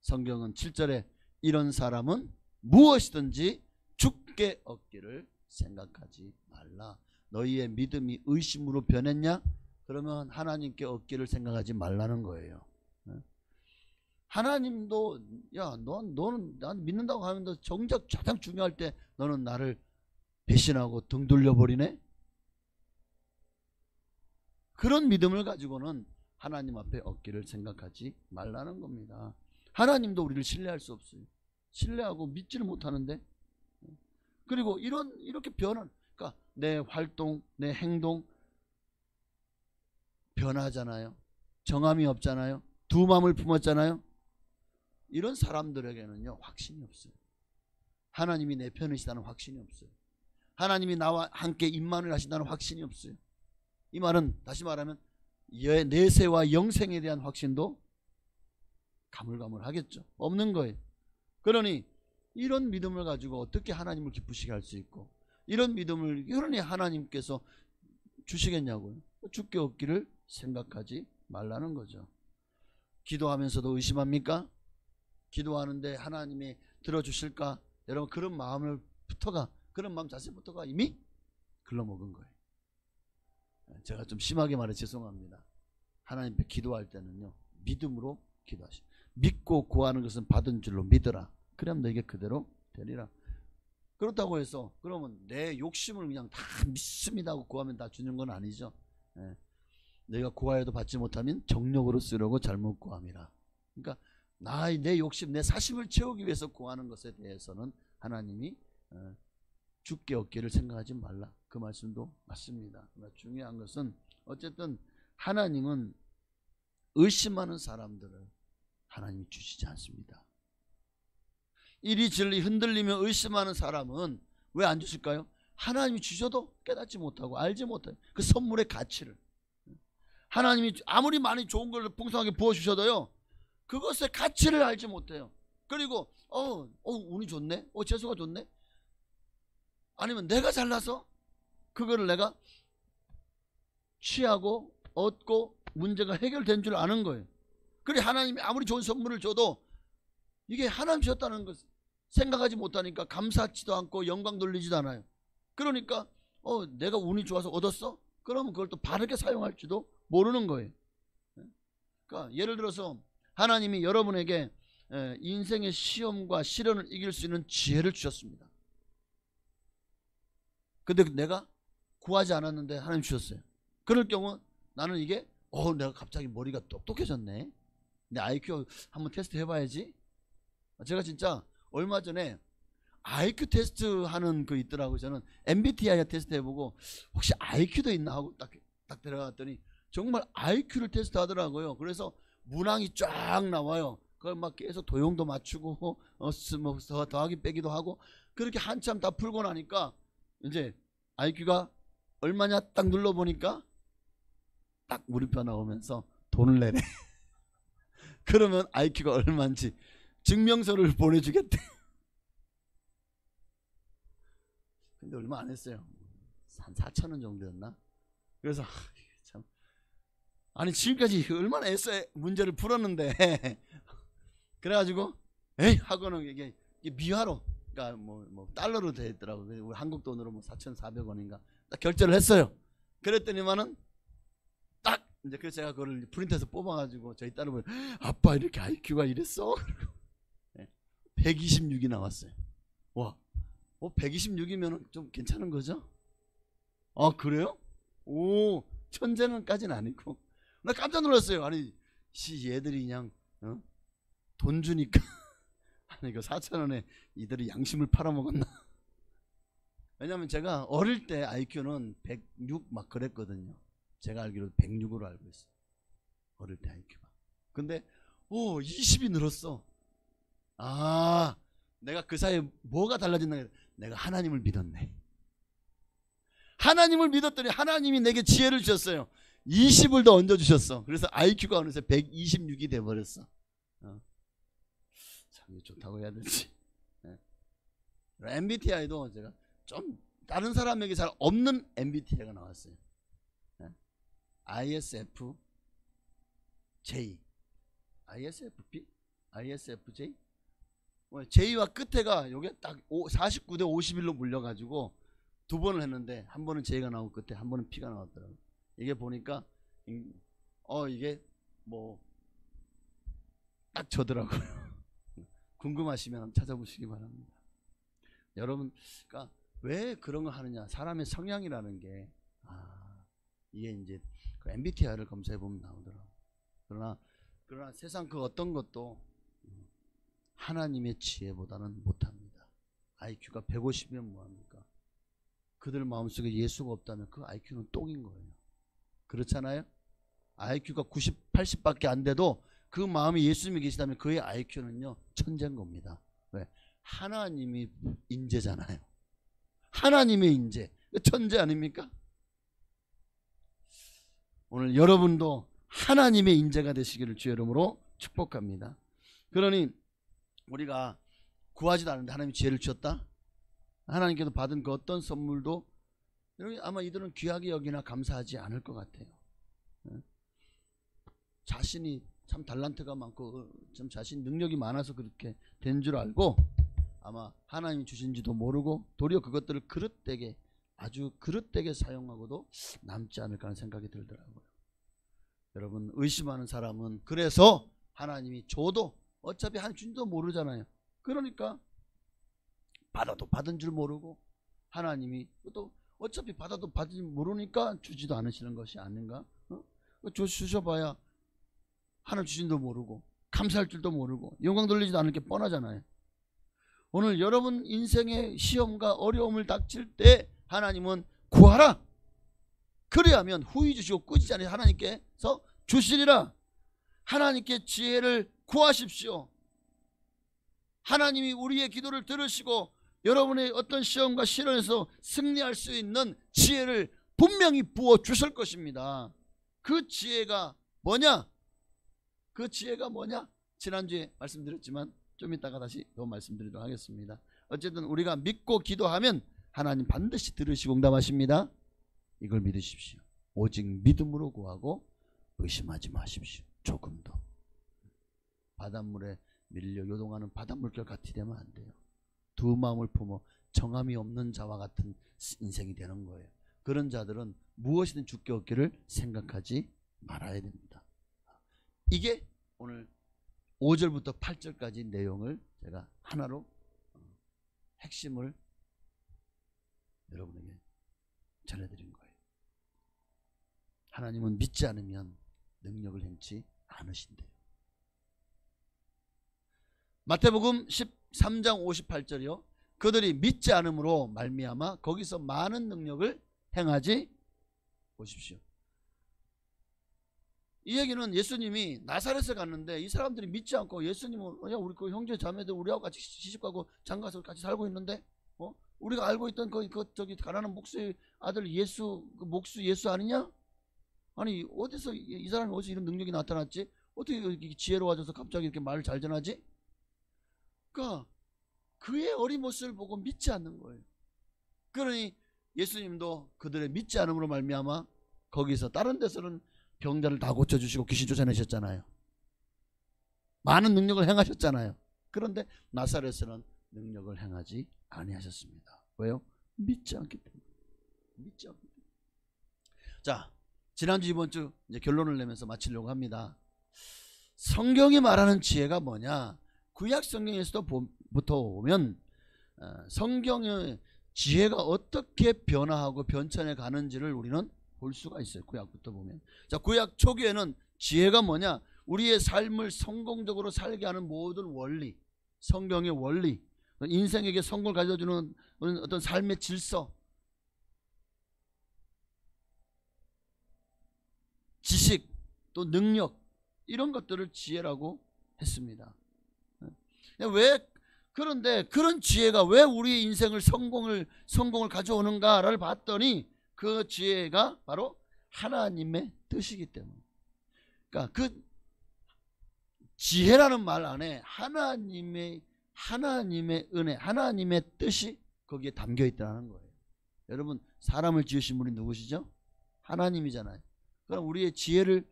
성경은 7절에 이런 사람은 무엇이든지 죽게 얻기를 생각하지 말라. 너희의 믿음이 의심으로 변했냐? 그러면 하나님께 얻기를 생각하지 말라는 거예요. 하나님도 야, 너는 난 믿는다고 하면 정작 가장 중요할 때 너는 나를 배신하고 등 돌려버리네? 그런 믿음을 가지고는 하나님 앞에 얻기를 생각하지 말라는 겁니다. 하나님도 우리를 신뢰할 수 없어요. 신뢰하고 믿지를 못하는데. 그리고 이렇게 변한, 그러니까 내 활동, 내 행동 변하잖아요. 정함이 없잖아요. 두 마음을 품었잖아요. 이런 사람들에게는요, 확신이 없어요. 하나님이 내 편이시다는 확신이 없어요. 하나님이 나와 함께 임만을 하신다는 확신이 없어요. 이 말은 다시 말하면 내세와 영생에 대한 확신도 가물가물하겠죠. 없는 거예요. 그러니 이런 믿음을 가지고 어떻게 하나님을 기쁘시게 할 수 있고, 이런 믿음을 그러니 하나님께서 주시겠냐고요. 주께 얻기를 생각하지 말라는 거죠. 기도하면서도 의심합니까? 기도하는데 하나님이 들어주실까? 여러분, 그런 마음 자체부터가 이미 글러먹은 거예요. 제가 좀 심하게 말해 죄송합니다. 하나님 앞에 기도할 때는요, 믿음으로 기도하시. 믿고 구하는 것은 받은 줄로 믿어라. 그럼 너에게 그대로 되리라. 그렇다고 해서 그러면 내 욕심을 그냥 다 믿습니다 하고 구하면 다 주는 건 아니죠. 내가 구하여도 받지 못하면 정욕으로 쓰려고 잘못 구함이라. 그러니까 내 욕심, 내 사심을 채우기 위해서 구하는 것에 대해서는 하나님이 주께 얻기를 생각하지 말라. 그 말씀도 맞습니다. 그러니까 중요한 것은 어쨌든 하나님은 의심하는 사람들을 하나님이 주시지 않습니다. 이리저리 흔들리며 의심하는 사람은 왜 안 주실까요? 하나님이 주셔도 깨닫지 못하고 알지 못해요. 그 선물의 가치를. 하나님이 아무리 많이 좋은 걸 풍성하게 부어주셔도요, 그것의 가치를 알지 못해요. 그리고 운이 좋네, 재수가 좋네, 아니면 내가 잘나서 그거를 내가 취하고 얻고 문제가 해결된 줄 아는 거예요. 그래 하나님이 아무리 좋은 선물을 줘도 이게 하나님 주셨다는 것 생각하지 못하니까 감사하지도 않고 영광 돌리지도 않아요. 그러니까 내가 운이 좋아서 얻었어? 그러면 그걸 또 바르게 사용할지도 모르는 거예요. 그러니까 예를 들어서 하나님이 여러분에게 인생의 시험과 시련을 이길 수 있는 지혜를 주셨습니다. 근데 내가 구하지 않았는데 하나님 주셨어요. 그럴 경우 나는 이게 내가 갑자기 머리가 똑똑해졌네, 내 IQ 한번 테스트 해봐야지. 제가 진짜 얼마 전에 IQ 테스트 하는 거 있더라고요. 저는 MBTI 테스트 해보고 혹시 IQ도 있나 하고 딱 들어갔더니 정말 IQ를 테스트 하더라고요. 그래서 문항이 쫙 나와요. 그걸 막 계속 도형도 맞추고 뭐 더하기 빼기도 하고 그렇게 한참 다 풀고 나니까 이제 IQ가 얼마냐 딱 눌러보니까 딱 물음표 나오면서 돈을 내래. 그러면 IQ가 얼마인지 증명서를 보내주겠대. 근데 얼마 안 했어요. 한 4,000원 정도였나? 그래서 참, 아니 지금까지 얼마나 애써 문제를 풀었는데 그래가지고 에이 하고는 이게 미화로, 그러니까 뭐 달러로 돼 있더라고요. 우리 한국 돈으로 뭐 4,400원인가 딱 결제를 했어요. 그랬더니만은 딱 이제 그래서 제가 그걸 프린트해서 뽑아가지고 저희 딸을 보면 아빠 이렇게 IQ가 이랬어? 126이 나왔어요. 와, 126이면 좀 괜찮은 거죠? 아 그래요? 오, 천재는까지는 아니고. 나 깜짝 놀랐어요. 아니 얘들이 그냥 돈 주니까 아니 그 4,000원에 이들이 양심을 팔아먹었나? 왜냐면 제가 어릴 때 IQ는 106 막 그랬거든요. 제가 알기로 106으로 알고 있어요. 어릴 때 IQ가. 근데 20이 늘었어. 아, 내가 그 사이에 뭐가 달라졌나? 내가 하나님을 믿었네. 하나님을 믿었더니 하나님이 내게 지혜를 주셨어요. 20을 더 얹어주셨어. 그래서 IQ가 어느새 126이 돼버렸어. 참 좋다고 해야 될지. MBTI도 제가 좀 다른 사람에게 잘 없는 MBTI가 나왔어요. ISFJ, ISFP, ISFJ. J와 끝에가 요게 딱 49대 51로 물려가지고 두 번을 했는데 한 번은 J가 나오고 끝에 한 번은 P가 나왔더라고요. 이게 보니까 이게 뭐 딱 저더라고요. 궁금하시면 찾아보시기 바랍니다. 여러분, 그러니까 왜 그런 거 하느냐? 사람의 성향이라는 게 이게 이제 그 MBTI를 검사해 보면 나오더라고. 그러나 세상 그 어떤 것도 하나님의 지혜보다는 못합니다. IQ가 150이면 뭐합니까? 그들 마음속에 예수가 없다면 그 IQ는 똥인 거예요. 그렇잖아요? IQ가 90, 80밖에 안 돼도 그 마음에 예수님이 계시다면 그의 IQ는요 천재인 겁니다. 왜? 하나님이 인재잖아요. 하나님의 인재, 천재 아닙니까? 오늘 여러분도 하나님의 인재가 되시기를 주의 이름으로 축복합니다. 그러니 우리가 구하지도 않는데 하나님이 지혜를 주셨다? 하나님께서 받은 그 어떤 선물도 아마 이들은 귀하게 여기나 감사하지 않을 것 같아요. 자신이 참 달란트가 많고 참 자신 능력이 많아서 그렇게 된 줄 알고 아마 하나님이 주신지도 모르고 도리어 그것들을 그릇되게 아주 그릇되게 사용하고도 남지 않을까 하는 생각이 들더라고요. 여러분, 의심하는 사람은 그래서 하나님이 줘도 어차피 하나님 준지도 모르잖아요. 그러니까 받아도 받은 줄 모르고 하나님이 또 어차피 받아도 받은 줄 모르니까 주지도 않으시는 것이 아닌가? 주셔봐야 하나님 주신도 모르고 감사할 줄도 모르고 영광 돌리지도 않을 게 뻔하잖아요. 오늘 여러분 인생의 시험과 어려움을 닥칠 때 하나님은 구하라. 그래야면 후히 주시고 꾸짖지 않으니 하나님께서 주시리라. 하나님께 지혜를 구하십시오. 하나님이 우리의 기도를 들으시고 여러분의 어떤 시험과 시련에서 승리할 수 있는 지혜를 분명히 부어 주실 것입니다. 그 지혜가 뭐냐? 그 지혜가 뭐냐? 지난주에 말씀드렸지만 좀 이따가 다시 더 말씀드리도록 하겠습니다. 어쨌든 우리가 믿고 기도하면 하나님 반드시 들으시고 응답하십니다. 이걸 믿으십시오. 오직 믿음으로 구하고 의심하지 마십시오. 조금도. 바닷물에 밀려 요동하는 바닷물결 같이 되면 안 돼요. 두 마음을 품어 정함이 없는 자와 같은 인생이 되는 거예요. 그런 자들은 무엇이든 주께 얻기를 생각하지 말아야 됩니다. 이게 오늘 5절부터 8절까지 내용을 제가 하나로 핵심을 여러분에게 전해드린 거예요. 하나님은 믿지 않으면 능력을 행치 않으신대요. 마태복음 13장 58절이요. 그들이 믿지 않음으로 말미암아 거기서 많은 능력을 행하지. 보십시오. 이 얘기는 예수님이 나사렛에 갔는데 이 사람들이 믿지 않고 예수님은 야, 우리 그 형제 자매들 우리하고 같이 시집가고 장가서 같이 살고 있는데 우리가 알고 있던 저기 가난한 목수의 아들 예수, 그 목수 예수 아니냐? 아니 어디서 이 사람이 어디서 이런 능력이 나타났지? 어떻게 이렇게 지혜로워져서 갑자기 이렇게 말을 잘 전하지? 그러니까 그의 어리모습을 보고 믿지 않는 거예요. 그러니 예수님도 그들의 믿지 않음으로 말미암아 거기서 다른 데서는 병자를 다 고쳐주시고 귀신 쫓아내셨잖아요. 많은 능력을 행하셨잖아요. 그런데 나사렛에는 능력을 행하지 아니하셨습니다. 왜요? 믿지 않기 때문에. 믿지 않기 때문에. 자, 지난주 이번주 이제 결론을 내면서 마치려고 합니다. 성경이 말하는 지혜가 뭐냐? 구약 성경에서부터 보면 성경의 지혜가 어떻게 변화하고 변천해 가는지를 우리는 볼 수가 있어요. 구약부터 보면. 자, 구약 초기에는 지혜가 뭐냐? 우리의 삶을 성공적으로 살게 하는 모든 원리, 성경의 원리, 인생에게 성공을 가져주는 어떤 삶의 질서, 지식, 또 능력, 이런 것들을 지혜라고 했습니다. 그런데 그런 지혜가 왜 우리의 인생을 성공을 가져오는가를 봤더니 그 지혜가 바로 하나님의 뜻이기 때문에. 그러니까 그 지혜라는 말 안에 하나님의 은혜, 하나님의 뜻이 거기에 담겨 있다는 거예요. 여러분, 사람을 지으신 분이 누구시죠? 하나님이잖아요. 그럼 우리의 지혜를,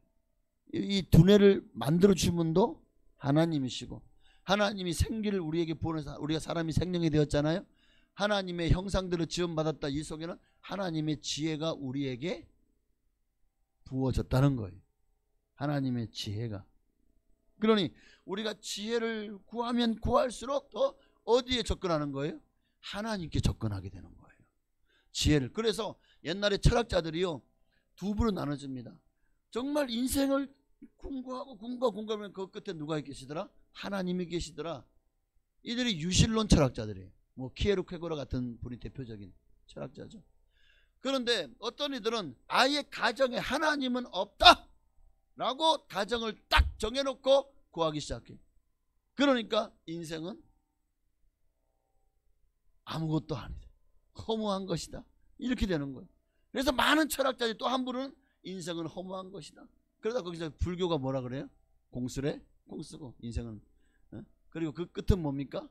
이 두뇌를 만들어 주신 분도 하나님이시고, 하나님이 생기를 우리에게 부어서 우리가 사람이 생명이 되었잖아요. 하나님의 형상대로 지음받았다. 이 속에는 하나님의 지혜가 우리에게 부어졌다는 거예요. 하나님의 지혜가. 그러니 우리가 지혜를 구하면 구할수록 더 어디에 접근하는 거예요? 하나님께 접근하게 되는 거예요. 지혜를. 그래서 옛날에 철학자들이요, 두 부로 나눠집니다. 정말 인생을 궁구하고 궁구하면 그 끝에 누가 계시더라? 하나님이 계시더라. 이들이 유실론 철학자들이에요. 뭐 키에르케고르 같은 분이 대표적인 철학자죠. 그런데 어떤 이들은 아예 가정에 하나님은 없다 라고 가정을 딱 정해놓고 구하기 시작해요. 그러니까 인생은 아무것도 아니다, 허무한 것이다, 이렇게 되는 거예요. 그래서 많은 철학자들이 또 한 분은 인생은 허무한 것이다. 그러다 거기서 불교가 뭐라 그래요? 공수래? 공수고 인생은. 그리고 그 끝은 뭡니까?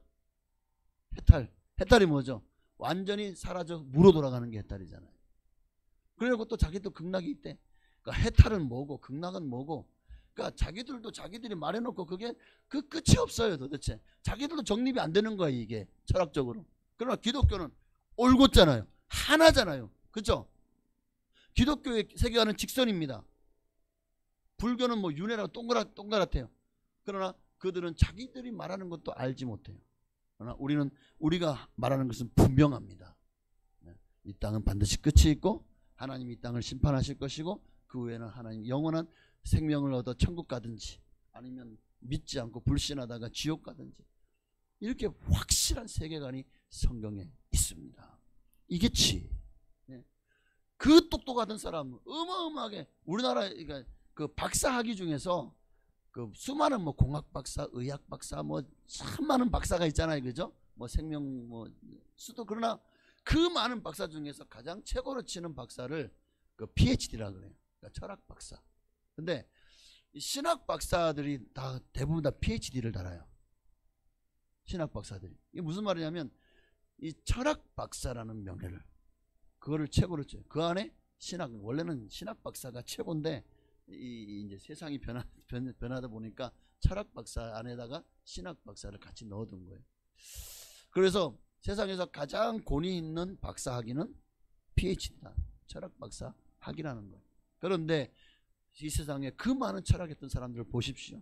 해탈. 해탈이 뭐죠? 완전히 사라져 무로 돌아가는 게 해탈이잖아요. 그리고 또 자기도 극락이 있대. 그러니까 해탈은 뭐고 극락은 뭐고, 그러니까 자기들도 자기들이 말해놓고 그게 그 끝이 없어요. 도대체 자기들도 정립이 안 되는 거예요, 이게 철학적으로. 그러나 기독교는 올곧잖아요. 하나잖아요. 그렇죠? 기독교의 세계관은 직선입니다. 불교는 뭐 윤회라고 동그랗대요. 그러나 그들은 자기들이 말하는 것도 알지 못해요. 그러나 우리는 우리가 말하는 것은 분명합니다. 이 땅은 반드시 끝이 있고 하나님이 이 땅을 심판하실 것이고 그 후에는 하나님 영원한 생명을 얻어 천국 가든지 아니면 믿지 않고 불신하다가 지옥 가든지, 이렇게 확실한 세계관이 성경에 있습니다. 이게 지혜. 그 똑똑하던 사람 어마어마하게 우리나라 그 박사 학위 중에서 그 수많은 뭐 공학 박사, 의학 박사, 뭐 참 많은 박사가 있잖아요, 그죠? 뭐 생명 뭐 수도. 그러나 그 많은 박사 중에서 가장 최고로 치는 박사를 그 PhD라 그래요. 그러니까 철학 박사. 근데 이 신학 박사들이 다 대부분 다 PhD를 달아요. 신학 박사들이. 이게 무슨 말이냐면 이 철학 박사라는 명예를, 그거를 최고로 쳐요. 그 안에 신학, 원래는 신학 박사가 최고인데 이제 세상이 변하다 보니까 철학 박사 안에다가 신학 박사를 같이 넣어둔 거예요. 그래서 세상에서 가장 권위 있는 박사 학위는 PhD다. 철학 박사 학위라는 거예요. 그런데 이 세상에 그 많은 철학했던 사람들을 보십시오.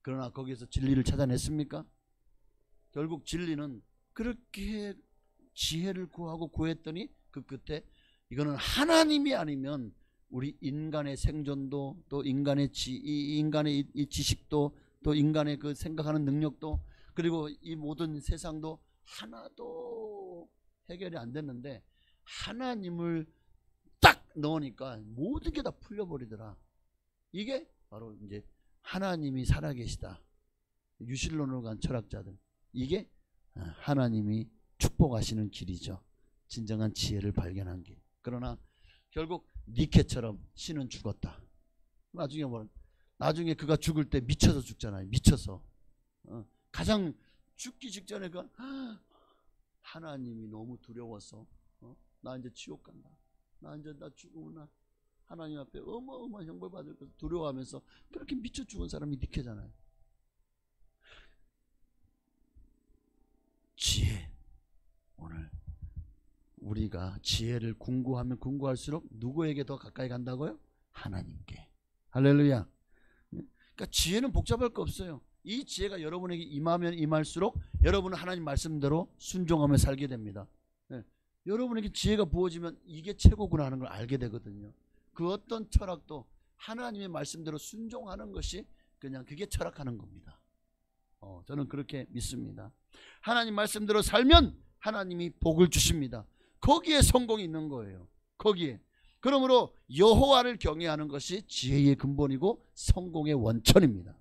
그러나 거기에서 진리를 찾아냈습니까? 결국 진리는 그렇게 지혜를 구하고 구했더니 그 끝에 이거는 하나님이 아니면 우리 인간의 생존도, 또 인간의 인간의 이 지식도, 또 인간의 그 생각하는 능력도, 그리고 이 모든 세상도 하나도 해결이 안 됐는데 하나님을 딱 넣으니까 모든 게 다 풀려버리더라. 이게 바로 이제 하나님이 살아계시다, 유실론으로 간 철학자들, 이게 하나님이 축복하시는 길이죠. 진정한 지혜를 발견한 길. 그러나 결국 니케처럼 신은 죽었다. 나중에 그가 죽을 때 미쳐서 죽잖아요. 미쳐서. 가장 죽기 직전에 그 하나님이 너무 두려워서 나 이제 지옥 간다, 나 이제 나 죽으면 하나님 앞에 어마어마한 형벌 받을 것을 두려워하면서 그렇게 미쳐 죽은 사람이 니케잖아요. 지혜. 오늘 우리가 지혜를 궁구하면 궁구할수록 누구에게 더 가까이 간다고요? 하나님께. 할렐루야. 그러니까 지혜는 복잡할 거 없어요. 이 지혜가 여러분에게 임하면 임할수록 여러분은 하나님 말씀대로 순종하며 살게 됩니다. 여러분에게 지혜가 부어지면 이게 최고구나 하는 걸 알게 되거든요. 그 어떤 철학도 하나님의 말씀대로 순종하는 것이 그냥 그게 철학하는 겁니다. 저는 그렇게 믿습니다. 하나님 말씀대로 살면 하나님이 복을 주십니다. 거기에 성공이 있는 거예요. 거기에. 그러므로 여호와를 경외하는 것이 지혜의 근본이고 성공의 원천입니다.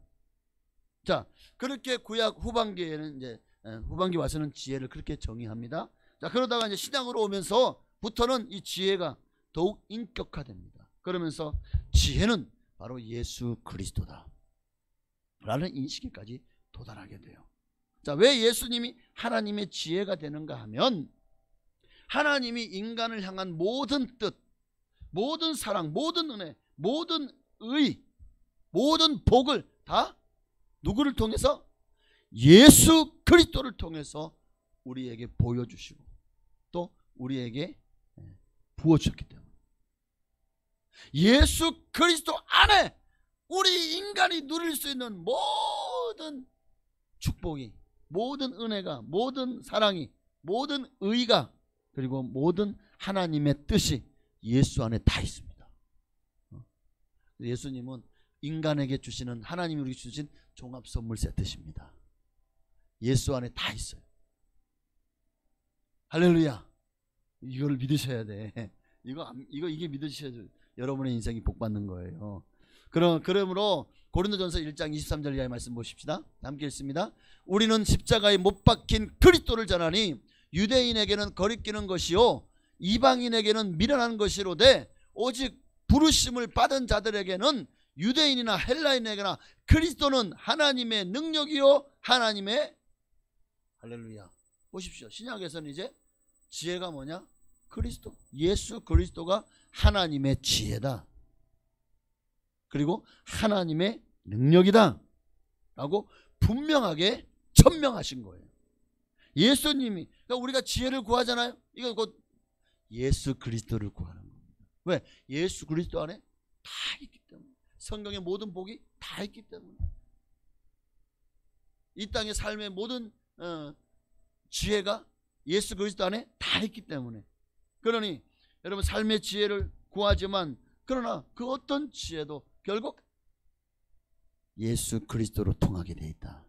자, 그렇게 구약 후반기에는 이제 후반기 와서는 지혜를 그렇게 정의합니다. 자, 그러다가 이제 신약으로 오면서부터는 이 지혜가 더욱 인격화됩니다. 그러면서 지혜는 바로 예수 그리스도다 라는 인식에까지 도달하게 돼요. 자, 왜 예수님이 하나님의 지혜가 되는가 하면 하나님이 인간을 향한 모든 뜻, 모든 사랑, 모든 은혜, 모든 의, 모든 복을 다 누구를 통해서? 예수 그리스도를 통해서 우리에게 보여주시고 또 우리에게 부어주셨기 때문에 예수 그리스도 안에 우리 인간이 누릴 수 있는 모든 축복이, 모든 은혜가, 모든 사랑이, 모든 의가, 그리고 모든 하나님의 뜻이 예수 안에 다 있습니다. 예수님은 인간에게 주시는, 하나님이 우리에게 주신 종합 선물 세트십니다. 예수 안에 다 있어요. 할렐루야. 이걸 믿으셔야 돼. 이게 믿으셔야 여러분의 인생이 복받는 거예요. 그러므로 고린도전서 1장 23절 이하의 말씀 보십시다. 함께 읽습니다. 우리는 십자가에 못 박힌 그리스도를 전하니 유대인에게는 거리끼는 것이요 이방인에게는 미련한 것이로되 오직 부르심을 받은 자들에게는 유대인이나 헬라인에게나 그리스도는 하나님의 능력이요 하나님의, 할렐루야. 보십시오. 신약에서는 이제 지혜가 뭐냐? 그리스도, 예수 그리스도가 하나님의 지혜다, 그리고 하나님의 능력이다 라고 분명하게 천명하신 거예요. 예수님이, 그러니까 우리가 지혜를 구하잖아요. 이건 곧 예수 그리스도를 구하는 겁니다. 왜? 예수 그리스도 안에 다 있기 때문에. 성경의 모든 복이 다 있기 때문에. 이 땅의 삶의 모든 지혜가 예수 그리스도 안에 다 있기 때문에. 그러니 여러분 삶의 지혜를 구하지만, 그러나 그 어떤 지혜도 결국 예수 그리스도로 통하게 돼 있다.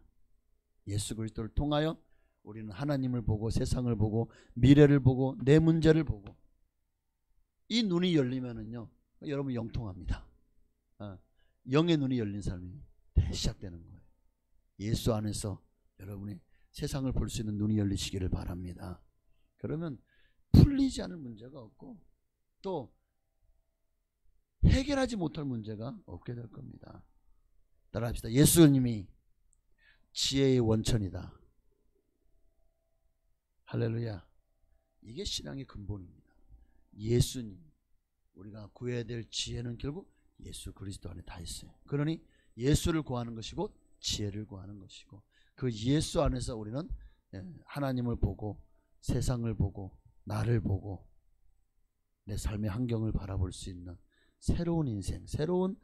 예수 그리스도를 통하여 우리는 하나님을 보고, 세상을 보고, 미래를 보고, 내 문제를 보고, 이 눈이 열리면은요 여러분 영통합니다. 영의 눈이 열린 삶이 시작되는 거예요. 예수 안에서 여러분이 세상을 볼 수 있는 눈이 열리시기를 바랍니다. 그러면 풀리지 않을 문제가 없고 또 해결하지 못할 문제가 없게 될 겁니다. 따라합시다. 예수님이 지혜의 원천이다. 할렐루야. 이게 신앙의 근본입니다. 예수님, 우리가 구해야 될 지혜는 결국 예수 그리스도 안에 다 있어요. 그러니 예수를 구하는 것이고 지혜를 구하는 것이고, 그 예수 안에서 우리는 하나님을 보고, 세상을 보고, 나를 보고, 내 삶의 환경을 바라볼 수 있는 새로운 인생, 새로운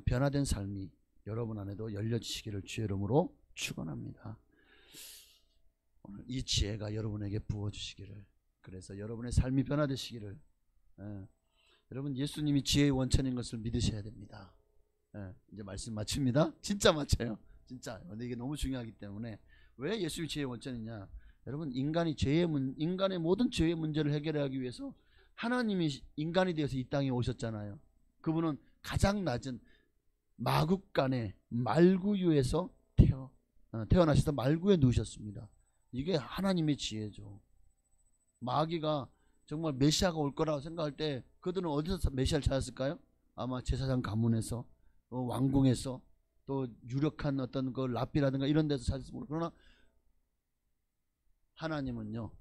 변화된 삶이 여러분 안에도 열려지시기를 주의 이름으로 축원합니다. 오늘 이 지혜가 여러분에게 부어주시기를, 그래서 여러분의 삶이 변화되시기를, 여러분 예수님이 지혜의 원천인 것을 믿으셔야 됩니다. 이제 말씀 마칩니다. 진짜 마쳐요. 진짜. 근데 이게 너무 중요하기 때문에. 왜 예수님이 지혜의 원천이냐? 여러분 인간의 모든 죄의 문제를 해결하기 위해서 하나님이 인간이 되어서 이 땅에 오셨잖아요. 그분은 가장 낮은 마국간의 말구유에서 태어나셔서 말구에 누우셨습니다. 이게 하나님의 지혜죠. 마귀가 정말 메시아가 올 거라고 생각할 때 그들은 어디서 메시아를 찾았을까요? 아마 제사장 가문에서, 왕궁에서, 또 유력한 어떤 그 랍비라든가 이런 데서 찾았을 거예요. 그러나 하나님은요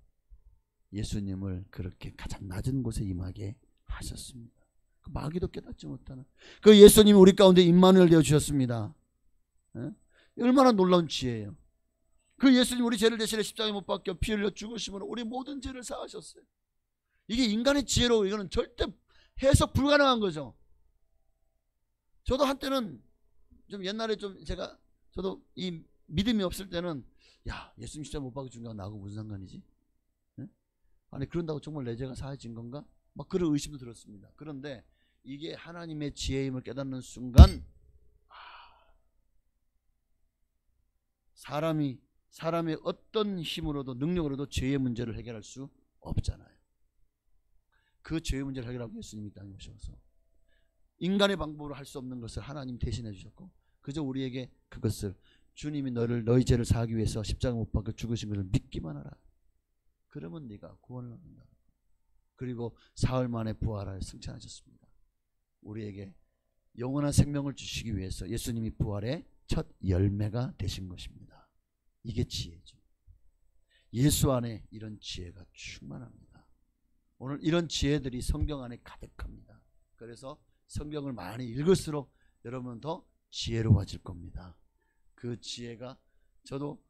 예수님을 그렇게 가장 낮은 곳에 임하게 하셨습니다. 그 마귀도 깨닫지 못하는 그 예수님이 우리 가운데 임마누엘 되어 주셨습니다. 얼마나 놀라운 지혜예요. 그 예수님 우리 죄를 대신해 십자가에 못 박혀 피 흘려 죽으심으로 우리 모든 죄를 사하셨어요. 이게 인간의 지혜로 이거는 절대 해석 불가능한 거죠. 저도 한때는 좀 옛날에 저도 이 믿음이 없을 때는, 야, 예수님 십자가에 못 박혀 죽은 거 나하고 무슨 상관이지? 아니 그런다고 정말 내 죄가 사해진 건가? 막 그런 의심도 들었습니다. 그런데 이게 하나님의 지혜임을 깨닫는 순간 사람의 어떤 힘으로도 능력으로도 죄의 문제를 해결할 수 없잖아요. 그 죄의 문제를 해결하고 예수님이 이 땅에 오셔서 인간의 방법으로 할 수 없는 것을 하나님 대신해 주셨고, 그저 우리에게 그것을 주님이 너희 죄를 사하기 위해서 십자가 못 박혀 죽으신 것을 믿기만 하라. 그러면 네가 구원을 얻는다. 그리고 사흘 만에 부활하여 승천하셨습니다. 우리에게 영원한 생명을 주시기 위해서 예수님이 부활의 첫 열매가 되신 것입니다. 이게 지혜죠. 예수 안에 이런 지혜가 충만합니다. 오늘 이런 지혜들이 성경 안에 가득합니다. 그래서 성경을 많이 읽을수록 여러분은 더 지혜로워질 겁니다. 그 지혜가 저도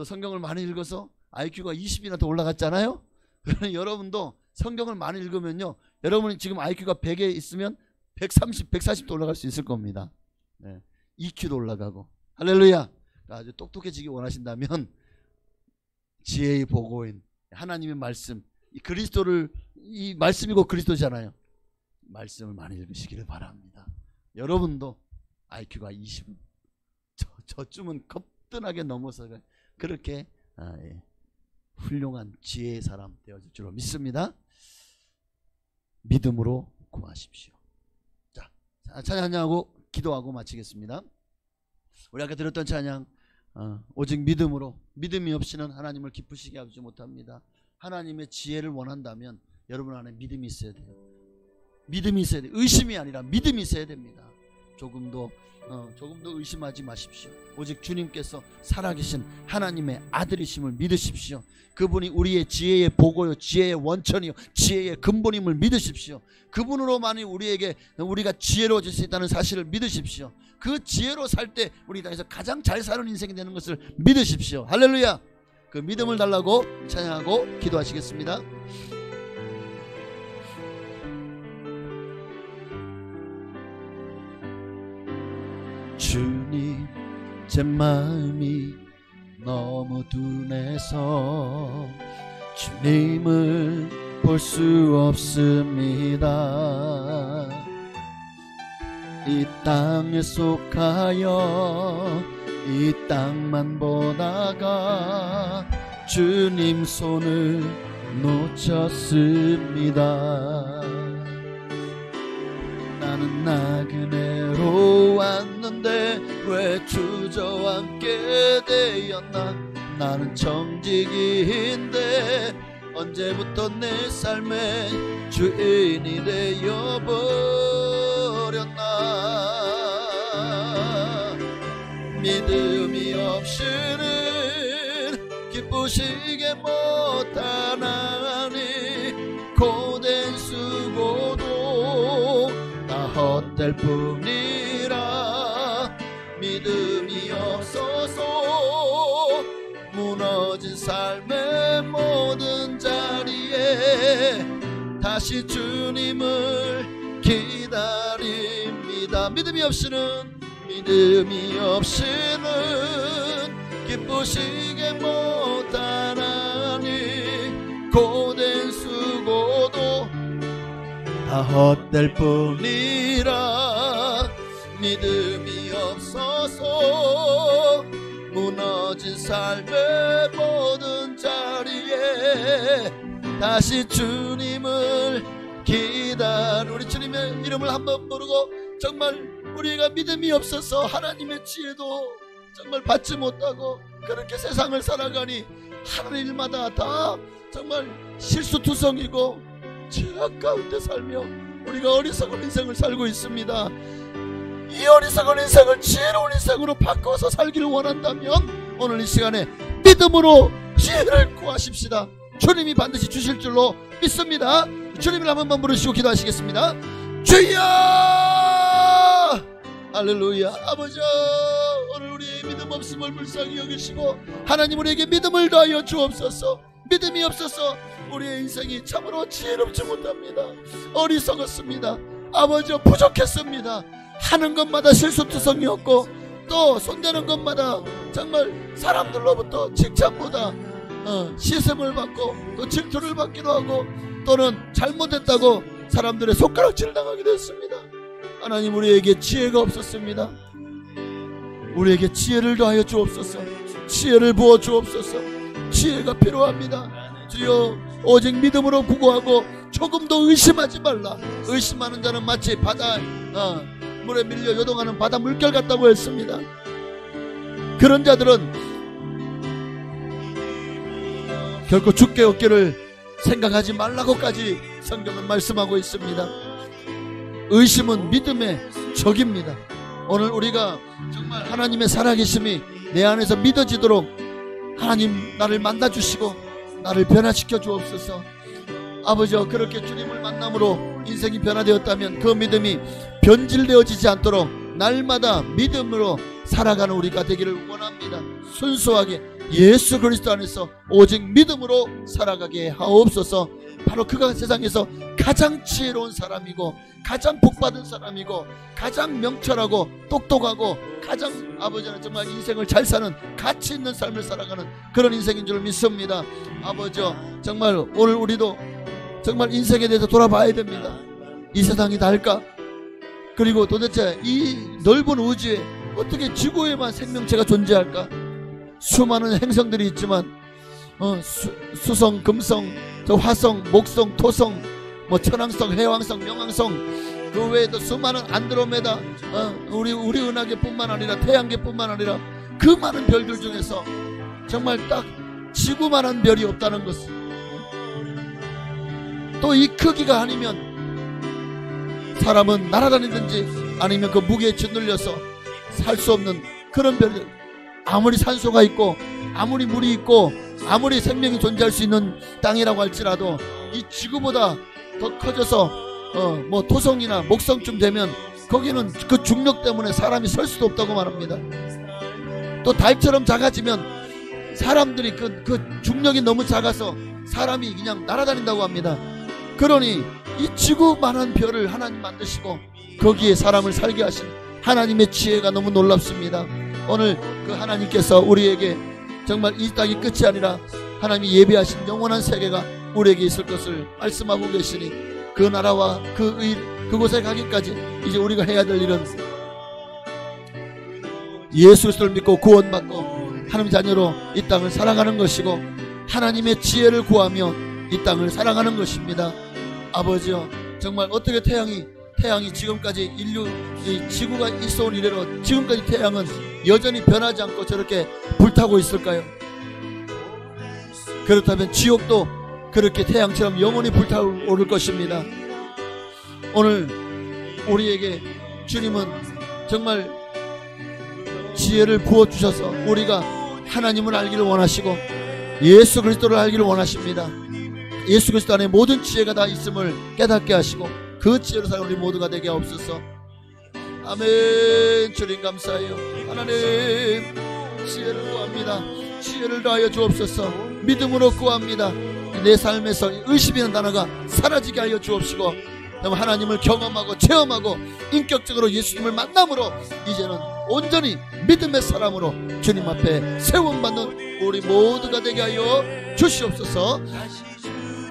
성경을 많이 읽어서 IQ가 20이나 더 올라갔잖아요. 그러니 여러분도 성경을 많이 읽으면요, 여러분이 지금 IQ가 100에 있으면 130, 140도 올라갈 수 있을 겁니다. EQ도 올라가고. 할렐루야. 아주 똑똑해지기 원하신다면 지혜의 보고인 하나님의 말씀, 이 그리스도를, 이 말씀이고 그리스도잖아요. 말씀을 많이 읽으시기를 바랍니다. 여러분도 IQ가 20은 저쯤은 거뜬하게 넘어서 그렇게 훌륭한 지혜의 사람 되어질 줄로 믿습니다. 믿음으로 구하십시오. 자, 찬양하고 기도하고 마치겠습니다. 우리 아까 들었던 찬양, 오직 믿음으로, 믿음이 없이는 하나님을 기쁘시게 하지 못합니다. 하나님의 지혜를 원한다면 여러분 안에 믿음이 있어야 돼요. 믿음이 있어야 돼요. 의심이 아니라 믿음이 있어야 됩니다. 조금도 의심하지 마십시오. 오직 주님께서 살아계신 하나님의 아들이심을 믿으십시오. 그분이 우리의 지혜의 보고요, 지혜의 원천이요, 지혜의 근본임을 믿으십시오. 그분으로만이 우리가 지혜로워질 수 있다는 사실을 믿으십시오. 그 지혜로 살 때 우리 땅에서 가장 잘 사는 인생이 되는 것을 믿으십시오. 할렐루야. 그 믿음을 달라고 찬양하고 기도하시겠습니다. 주님, 제 마음이 너무 둔해서 주님을 볼 수 없습니다. 이 땅에 속하여 이 땅만 보다가 주님 손을 놓쳤습니다. 나는 나그네로 왔는데 왜 주저앉게 되었나. 나는 청지기인데 언제부터 내 삶의 주인이 되어버렸나. 믿음이 없이는 기쁘시게 못하나니 고된 수고도 다 헛될 뿐이라. 믿음이 없어서 무너진 삶의 모든 자리에 다시 주님을 기다립니다. 믿음이 없이는 기쁘시게 못하나니 고된 수고도 다 헛될 뿐이라. 믿음이 없어서 무너진 삶의 모든 자리에 다시 주님을 우리 주님의 이름을 한번 부르고, 정말 우리가 믿음이 없어서 하나님의 지혜도 정말 받지 못하고 그렇게 세상을 살아가니 하는 일마다 다 정말 실수투성이고 죄악 가운데 살며 우리가 어리석은 인생을 살고 있습니다. 이 어리석은 인생을 지혜로운 인생으로 바꿔서 살기를 원한다면 오늘 이 시간에 믿음으로 지혜를 구하십시다. 주님이 반드시 주실 줄로 믿습니다. 주님을 한 번만 부르시고 기도하시겠습니다. 주여! 할렐루야. 아버지, 오늘 우리의 믿음 없음을 불쌍히 여기시고 하나님 우리에게 믿음을 더하여 주옵소서. 믿음이 없어서 우리의 인생이 참으로 지혜롭지 못합니다. 어리석었습니다. 아버지, 부족했습니다. 하는 것마다 실수투성이었고 또 손대는 것마다 정말 사람들로부터 칭찬보다 시샘을 받고 또 질투를 받기도 하고 또는 잘못했다고 사람들의 손가락질을 당하게 됐습니다. 하나님, 우리에게 지혜가 없었습니다. 우리에게 지혜를 더하여 주옵소서. 지혜를 부어 주옵소서. 지혜가 필요합니다. 주여, 오직 믿음으로 구하고 조금도 의심하지 말라. 의심하는 자는 마치 바다 물에 밀려 요동하는 바다 물결 같다고 했습니다. 그런 자들은 결코 죽게 얻기를 생각하지 말라고까지 성경은 말씀하고 있습니다. 의심은 믿음의 적입니다. 오늘 우리가 정말 하나님의 살아계심이 내 안에서 믿어지도록 하나님 나를 만나주시고 나를 변화시켜 주옵소서. 아버지, 그렇게 주님을 만남으로 인생이 변화되었다면 그 믿음이 변질되어지지 않도록 날마다 믿음으로 살아가는 우리가 되기를 원합니다. 순수하게 예수 그리스도 안에서 오직 믿음으로 살아가게 하옵소서. 바로 그가 세상에서 가장 지혜로운 사람이고 가장 복받은 사람이고 가장 명철하고 똑똑하고 가장 아버지는 정말 인생을 잘 사는 가치 있는 삶을 살아가는 그런 인생인 줄 믿습니다. 아버지요, 정말 오늘 우리도 정말 인생에 대해서 돌아봐야 됩니다. 이 세상이 다일까? 그리고 도대체 이 넓은 우주에 어떻게 지구에만 생명체가 존재할까? 수많은 행성들이 있지만 수성, 금성, 저 화성, 목성, 토성, 뭐 천왕성, 해왕성, 명왕성, 그 외에도 수많은 안드로메다, 우리 은하계뿐만 아니라 태양계뿐만 아니라 그 많은 별들 중에서 정말 딱 지구만한 별이 없다는 것. 또 이 크기가 아니면 사람은 날아다니든지 아니면 그 무게에 짓눌려서 살 수 없는 그런 별들. 아무리 산소가 있고 아무리 물이 있고 아무리 생명이 존재할 수 있는 땅이라고 할지라도 이 지구보다 더 커져서 뭐 토성이나 목성쯤 되면 거기는 그 중력 때문에 사람이 설 수도 없다고 말합니다. 또 달처럼 작아지면 사람들이 그 중력이 너무 작아서 사람이 그냥 날아다닌다고 합니다. 그러니 이 지구만한 별을 하나님 만드시고 거기에 사람을 살게 하신 하나님의 지혜가 너무 놀랍습니다. 오늘 그 하나님께서 우리에게 정말 이 땅이 끝이 아니라 하나님이 예비하신 영원한 세계가 우리에게 있을 것을 말씀하고 계시니 그 나라와 그곳에 가기까지 이제 우리가 해야 될 일은 예수 그리스도를 믿고 구원받고 하나님 자녀로 이 땅을 살아가는 것이고 하나님의 지혜를 구하며 이 땅을 살아가는 것입니다. 아버지요, 정말 어떻게 태양이 지금까지 이 지구가 있어온 이래로 지금까지 태양은 여전히 변하지 않고 저렇게 불타고 있을까요? 그렇다면 지옥도 그렇게 태양처럼 영원히 불타오를 것입니다. 오늘 우리에게 주님은 정말 지혜를 부어주셔서 우리가 하나님을 알기를 원하시고 예수 그리스도를 알기를 원하십니다. 예수 그리스도 안에 모든 지혜가 다 있음을 깨닫게 하시고 그 지혜로 사는 우리 모두가 되게 하옵소서. 아멘. 주님 감사해요. 하나님 지혜를 구합니다. 지혜를 다하여 주옵소서. 믿음으로 구합니다. 내 삶에서 의심이라는 단어가 사라지게 하여 주옵시고 하나님을 경험하고 체험하고 인격적으로 예수님을 만남으로 이제는 온전히 믿음의 사람으로 주님 앞에 세움받는 우리 모두가 되게 하여 주시옵소서.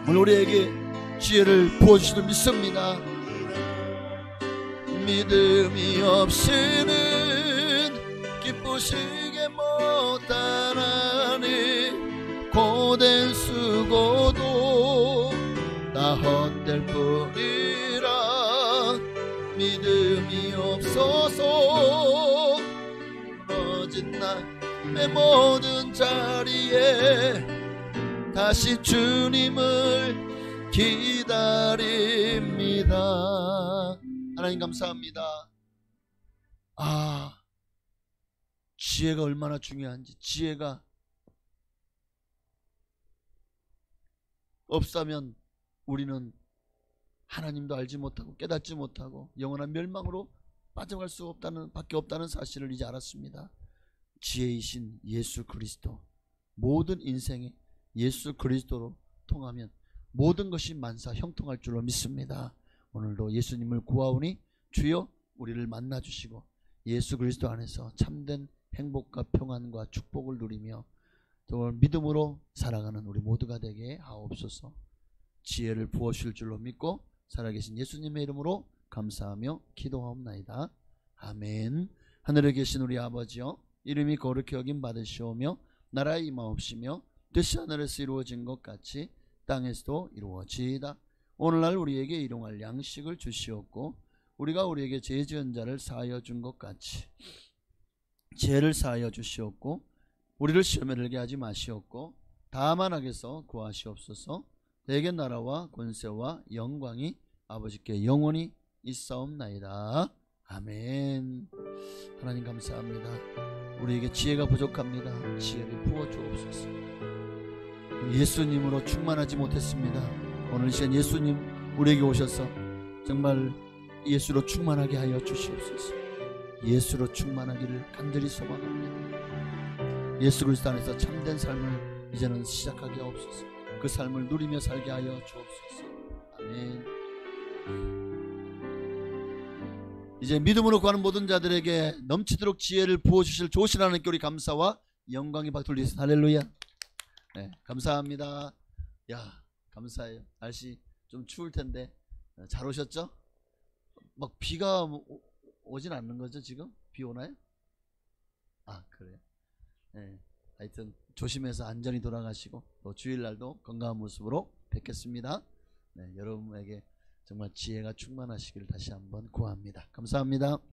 오늘 우리에게 지혜를 부어주시는 믿습니다. 믿음이 없이는 기쁘시게 못하나니 고된 수고도 다 헛될 뿐이라. 믿음이 없어서 부러진 나의 모든 자리에 다시 주님을 기다립니다. 하나님 감사합니다. 지혜가 얼마나 중요한지. 지혜가 없다면 우리는 하나님도 알지 못하고 깨닫지 못하고 영원한 멸망으로 빠져갈 수 밖에 없다는 사실을 이제 알았습니다. 지혜이신 예수 그리스도, 모든 인생에 예수 그리스도로 통하면 모든 것이 만사 형통할 줄로 믿습니다. 오늘도 예수님을 구하오니 주여 우리를 만나주시고 예수 그리스도 안에서 참된 행복과 평안과 축복을 누리며 또 믿음으로 살아가는 우리 모두가 되게 하옵소서. 지혜를 부어주실 줄로 믿고 살아계신 예수님의 이름으로 감사하며 기도하옵나이다. 아멘. 하늘에 계신 우리 아버지여, 이름이 거룩히 여김 받으시오며 나라의 임하옵시며 뜻이 하늘에서 이루어진 것 같이 땅에서도 이루어지이다. 오늘날 우리에게 일용할 양식을 주시옵고 우리가 우리에게 죄 지은 자를 사하여 준 것 같이 죄를 사하여 주시옵고 우리를 시험에 들게 하지 마시옵고 다만 악에서 구하시옵소서. 내게 나라와 권세와 영광이 아버지께 영원히 있사옵나이다. 아멘. 하나님 감사합니다. 우리에게 지혜가 부족합니다. 지혜를 부어주옵소서. 예수님으로 충만하지 못했습니다. 오늘 이 시간 예수님 우리에게 오셔서 정말 예수로 충만하게 하여 주시옵소서. 예수로 충만하기를 간절히 소망합니다. 예수 그리스도 안에서 참된 삶을 이제는 시작하게 하옵소서. 그 삶을 누리며 살게 하여 주옵소서. 아멘. 이제 믿음으로 구하는 모든 자들에게 넘치도록 지혜를 부어주실 좋으신 하나님께 우리 감사와 영광이 받돌리겠습니다. 할렐루야. 네, 감사합니다. 야, 감사해요. 날씨 좀 추울 텐데 잘 오셨죠? 막 비가 오진 않는 거죠 지금? 비 오나요? 아, 그래요. 네, 하여튼 조심해서 안전히 돌아가시고 또 주일날도 건강한 모습으로 뵙겠습니다. 네, 여러분에게 정말 지혜가 충만하시기를 다시 한번 구합니다. 감사합니다.